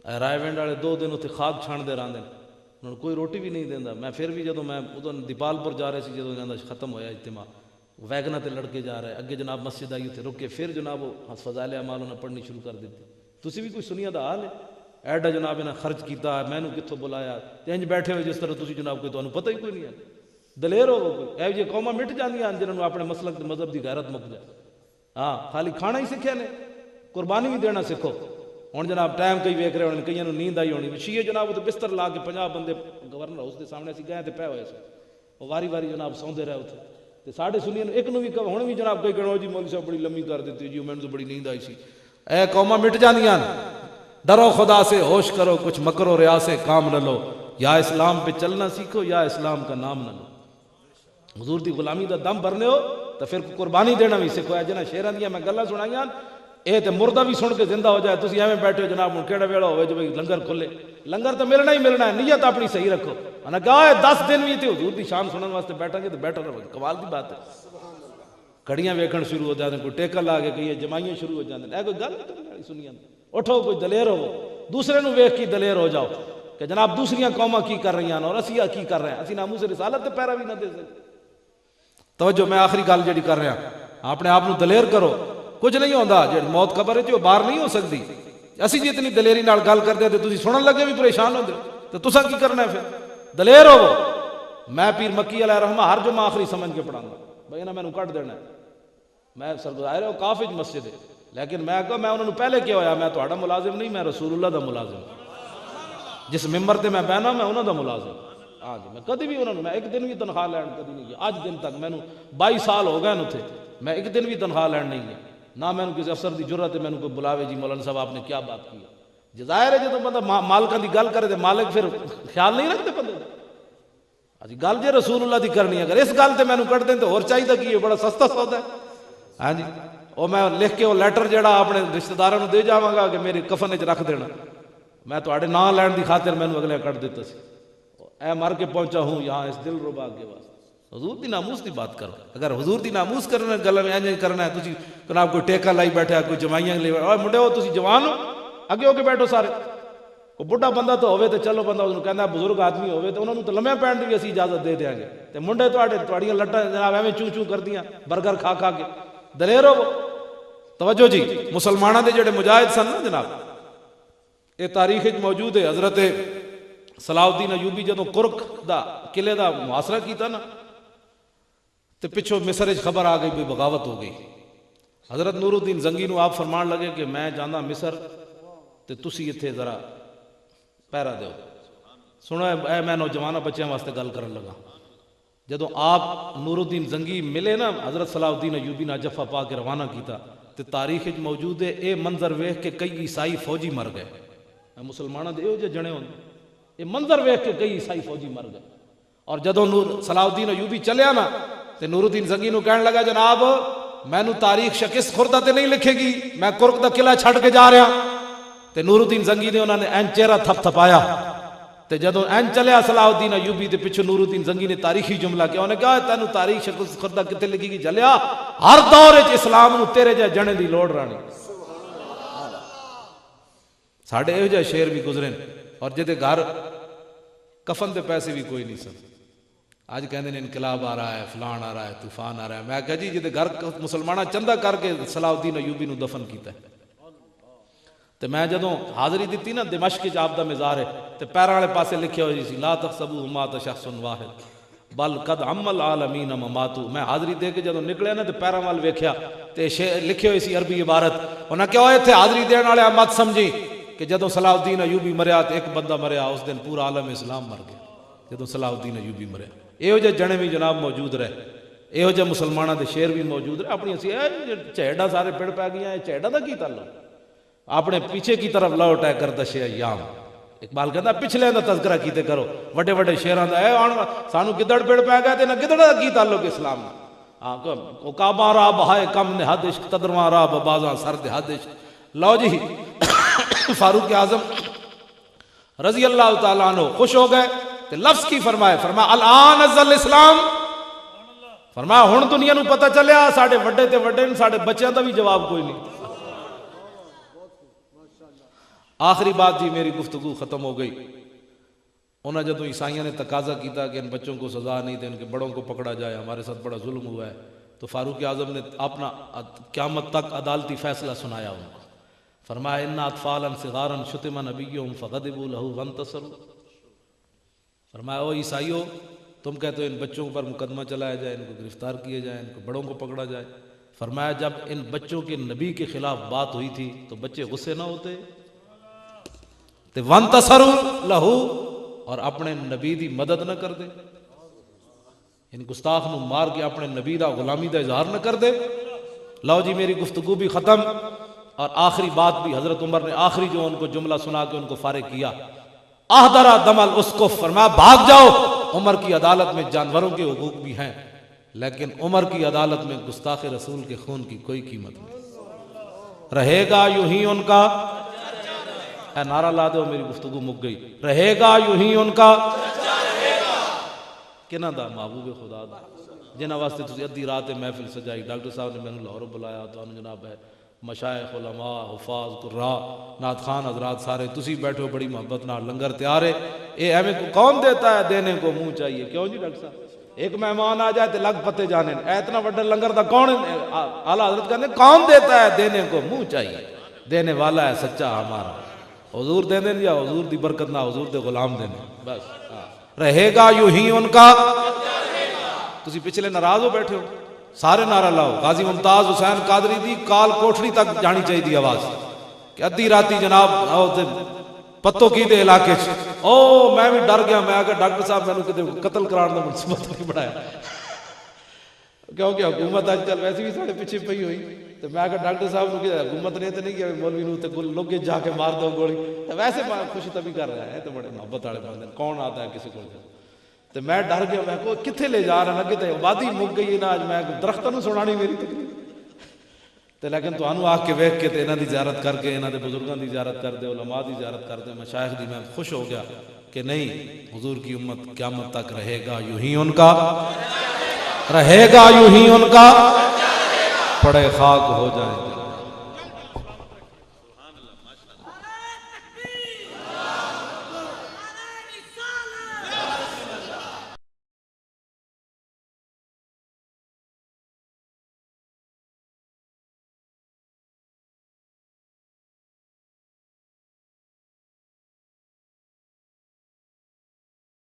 اے رائے وینڈ والے 2 دن اتنے خاک چھان دے راندے انہوں کوئی روٹی بھی نہیں دیندا میں پھر بھی جدوں میں ادھر دیپال پر جا رہے سی جدوں جاندہ ختم ہویا اجتماع ویگنا تے لڑکے جا رہے اگے جناب مسجد آئی اتنے رکے پھر جناب فضائل اعمال انہیں پڑھنی شروع کر دیتی تسی بھی کوئی سنیا دا حال ہے ایڈا جناب انہیں خرچ کیتا میں نے کتوں بلایا انج بیٹھے ہوئے جس طرح تسی جناب کوئی تو انہوں پتہ ہی کوئی نہیں ہے دلیر ہو کوئی اے جی قوما مٹ جاندیاں جنہوں اپنے مسلک تے مذہب دی غیرت مک جائے ہاں خالی کھانا ہی سکھیا نے قربانی بھی دینا سکھو ہوں جناب ٹائم کئی ویکھ رہے ہونے کئی نیند آئی ہونی شیعہ جناب وہ بستر لا کے 50 بندے گورنر ہاؤس کے سامنے اسی گئے تے پے ہوئے سے وہ واری واری جناب سوندے رہے اتنے تے ساڈے سنیاں ایک نو بھی ہن بھی جناب کئی کہنا جی مولوی صاحب بڑی لمبی کر دیتی جی میں تو بڑی نیند آئی سی اے قوما مٹ جاندیاں ڈرو خدا سے ہوش کرو کچھ مکر و ریا سے کام نہ لو یا اسلام پہ چلنا سیکھو یا اسلام کا نام نہ لو حضور دی غلامی دا دم بھرنے ہو تو پھر قربانی دینا بھی سیکھو ہے جنہ شیراں دیاں میں گلاں سنائیاں اے تے مردہ بھی سن کے زندہ ہو جائے تسی ایویں بیٹھے ہو جناب ہن کیڑا ویلا ہوئے جو لنگر کھلے لنگر تو ملنا ہی ملنا ہے نیت اپنی صحیح رکھو انا کہا ہے 10 دن بھی تے حضور دی شان سنن واسطے بیٹھا گے تو بیٹھا رہو کمال دی بات ہے کڑیاں ویکھن شروع ہو جاندے کوئی ٹیکا لا کے کئی جمائیاں شروع ہو جاندے اے کوئی گل کرنے والی سنیاں اٹھو کوئی دلیر ہو دوسرے نو ویکھ کے دلیر ہو جاؤ کہ جناب دوسریاں قوماں کی کر رہی ہیں اور اسی کی کر رہے ہیں اسی ناموس رسالت تے پیرا بھی نہ دے سکتے توجہ میں آخری گل جڑی کر رہا اپنے آپ نو دلیر کرو کچھ نہیں ہوندا جڑی موت قبر ہے جو باہر نہیں ہو سکتی اسی جی اتنی دلیری نال گل کردے تے تسی سنن لگے بھی پریشان ہوندے تے تساں کی کرنا ہے پھر دلیر ہو میں پیر مکی علیہ رحمہ ہر جمعہ آخری سمجھ کے پڑھاؤں بھائی انہاں مینوں کٹ دینا ہے میں سرگزائر ہوں کافج مسجد ہے لیکن میں کہا میں انہوں نے پہلے کیا ہویا میں تہاڈا ملازم نہیں میں رسول اللہ دا ملازم جس ممبر تے میں بینا میں انہوں دا ملازم ہاں جی میں کدی بھی انہوں نے میں ایک دن بھی تنخواہ لین کدی نہیں گیا آج دن تک میں 22 سال ہو گئے تھے میں ایک دن بھی تنخواہ لین نہیں گیا نہ میں کسی افسر دی جرت ہے میں کوئی بلاوے جی مولانا صاحب آپ نے کیا بات کی ظاہر ہے جب بندہ مالکاں دی گل کرے تے مالک پھر خیال نہیں رکھتے بندے جی گل جی رسول اللہ دی کرنی ہے اگر اس گل تے مینوں کٹ دیں تو اور چاہیے کہ یہ بڑا سستا سودا ہے ہاں جی اور میں لکھ کے وہ لیٹر جڑا اپنے رشتہ داراں نوں دے جاواں گا کہ میری کفن وچ رکھ دینا میں تہاڈے نام لین دی خاطر مینوں اگلے کٹ دیتا سی اے مر کے پہنچا ہوں یہاں اس دل ربا کے واسطے حضور دی ناموس دی بات کرو اگر حضور دی ناموس کرنا گل میں انج کرنا ہے تسی جناب کوئی ٹیکا لائی بیٹھا کوئی جمائیاں لے اوے منڈے ہو تسی جوان ہو اگے ہو کے بیٹھو سارے کوئی بڑھا بندہ تو ہوے تے چلو بندہ انہوں کہندا بزرگ آدمی ہوے تے انہوں تے لمے پین دی بھی اسی اجازت دے دیاں گے تے منڈے تہاڈیاں لٹاں جناب ایویں چوں چوں کردیاں برگر کھا کھا کے دلیر ہو توجہ جی مسلماناں دے جڑے مجاہد سن نا جناب یہ تاریخ موجود ہے حضرت صلاح الدین ایوبی جدوں کرک دا قلعے دا محاصرہ کیتا نا تے پچھو مصر وچ خبر آ گئی بھی بغاوت ہو گئی حضرت نور الدین زنگی نو آپ فرمان لگے کہ میں جانا مصر تے تسی ایتھے ذرا پہرا دیو سنو اے میں نوجواناں بچیاں واسطے گل کرن لگا جدوں آپ نور الدین زنگی ملے نا حضرت صلاح الدین ایوبی نے جفا پا کے روانہ کیتا تے تاریخ وچ موجود ہے اے منظر ویکھ کے کئی عیسائی فوجی مر گئے مسلماناں دے جو جنے ہوندے یہ منظر ویکھ کے کئی عیسائی فوجی مر گئے اور جدوں صلاح الدین ایوبی چلیا نا تے نور الدین زنگی نو کہنے لگا جناب میں نو تاریخ شکست خوردہ تے نہیں لکھے گی میں کرک دا قلعہ چھڑ کے جا رہا تے نور الدین زنگی نے انہوں نے این چہرہ تھپ تھپایا تے جدوں این چلیا صلاح الدین ایوبی تے پیچھے نور الدین زنگی نے تاریخی جملہ کیا انہوں نے کہا تینو تاریخ شکست خوردہ کتے لکھی گی جلیا ہر دور وچ اسلام نو تیرے جے جنے دی لوڑ رانی ساڈے ایہو جے شعر بھی گزرے اور جدے گھر کفن دے پیسے بھی کوئی نہیں سن آج کہندے نے انقلاب آ رہا ہے فلان آ رہا ہے طوفان آ رہا ہے میں کہا جی جدے گھر مسلمانہ چندہ کر کے صلاح الدین ایوبی نو دفن کیتا ہے تے میں جدوں حاضری دیتی نا دمشق وچ آپ دا مزار ہے تے پیراں والے پاسے لکھیا ہوئی سی لا تحسبوا مات شخص واحد بل قد عم العالمین مماتو میں حاضری دے کے جدوں نکلیا نا تے پیراں وال ویکھیا تے لکھی ہوئی سی عربی عبارت انہاں کہا ایتھے حاضری دین والے مت سمجھی کہ جدوں صلاح الدین ایوبی مریا تے ایک بندہ مریا اس دن پورا عالم اسلام مر گیا جدوں صلاح الدین ایوبی مریا یہو جے جنے بھی جناب موجود رہے یہو جے مسلمانوں دے شعر بھی موجود رہے اپنی اسی چہیڈا سارے پڑ پی گیا چہیڈا دا کی تعلق اپنے پیچھے کی طرف لوٹ ہے گردش ایام اقبال کہتا پچھلے دا تذکرہ کیتے کرو وڈے وڈے شیراں دا اے ہن سانو گدڑ پیڑ پے گئے تے نہ گدڑ دا کی تعلق اسلام نال او کعبہ را بہائے کم نہادش تدرواں را بازاں سر دہادش. لو جی فاروق اعظم رضی اللہ تعالیٰ عنہ خوش ہو گئے تے لفظ کی فرمائے الان ازل اسلام. فرمایا ہن دنیا نو پتہ چلیا ساڈے وڈے تے وڈے نے ساڈے بچیاں دا بھی جواب کوئی نہیں. آخری بات جی میری گفتگو ختم ہو گئی. انہوں نے جدو عیسائیوں نے تقاضا کیتا کہ ان بچوں کو سزا نہیں دیں ان کے بڑوں کو پکڑا جائے ہمارے ساتھ بڑا ظلم ہوا ہے تو فاروق اعظم نے اپنا قیامت تک عدالتی فیصلہ سنایا ان کو. فرمایا ان اطفالا صغارا شتم نبیہم فغضبوا له وانتصروا. فرمایا او عیسائیو تم کہتے ہو ان بچوں پر مقدمہ چلایا جائے ان کو گرفتار کیے جائیں ان کو بڑوں کو پکڑا جائے. فرمایا جب ان بچوں کے نبی کے خلاف بات ہوئی تھی تو بچے غصے نہ ہوتے تے وانتصروا له اور اپنے نبی دی مدد نہ کر دے ان گستاخ نو مار کے اپنے نبی دا غلامی دا اظہار نہ کر دے. لو جی میری گفتگو بھی ختم اور آخری بات بھی حضرت عمر نے آخری جو ان کو جملہ سنا کے ان کو فارغ کیا احضرا دم الاسقف. فرمایا بھاگ جاؤ عمر کی عدالت میں جانوروں کے حقوق بھی ہیں لیکن عمر کی عدالت میں گستاخ رسول کے خون کی کوئی قیمت نہیں. رہے گا یوں ہی ان کا اے نعرہ لا دو میری گفتگو مک گئی. رہے گا یوں ہی ان کا کنہ دا محبوب خدا دا جنہاں واسطے تسی ادھی رات محفل سجائی. ڈاکٹر صاحب نے میں نے لاہور بلایا تو جناب ہے مشائخ علماء حفاظ قراء نعت خان حضرات سارے تسی بیٹھو بڑی محبت نال لنگر تیار ہے. اے ایویں کو کون دیتا ہے دینے کو منہ چاہیے کیوں جی ڈاکٹر صاحب ایک مہمان آ جائے تو لگ پتے جانے اتنا بڑا لنگر دا کون اعلیٰ حضرت کہتے ہیں کون دیتا ہے دینے کو منہ چاہیے دینے والا ہے سچا ہمارا. حضور دے دیں یا حضور دی برکت نہ حضور دے غلام دے دیں بس. رہے گا یوں ہی ان کا تسی پچھلے ناراض ہو بیٹھے ہو سارے نعرہ لاؤ. غازی ممتاز حسین قادری دی کال کوٹھڑی تک جانی چاہیے دی آواز کہ ادھی راتی جناب پتو کی دے علاقے او میں بھی ڈر گیا میں آگے ڈاکٹر صاحب میں نے کتے قتل کران دا منصوبہ نہیں بڑھایا کیونکہ حکومت آج کل ویسے بھی ساڑھے پیچھے پئی ہوئی تو میں آگے ڈاکٹر صاحب نے کہا حکومت نے تو نہیں کیا مولوی نو تے لوگے جا کے مار دو گولی تو ویسے خوشی تبھی کر رہا ہے تو بڑے محبت والے بندے کون آتا ہے کسی کو تو میں ڈر گیا میں کو کتنے لے جا رہا لگے تو آبادی مک گئی نا آج میں درختوں سنانی میری تکلیف تو لیکن تو آ کے ویکھ کے انہاں دی زیارت کر کے انہاں دے بزرگاں دی زیارت کر دے علماء دی زیارت کر دے مشائخ دی میں خوش ہو گیا کہ نہیں حضور کی امت قیامت تک رہے گا یوں ہی ان کا رہے گا یوں ہی ان کا پڑے خاک ہو جائیں گے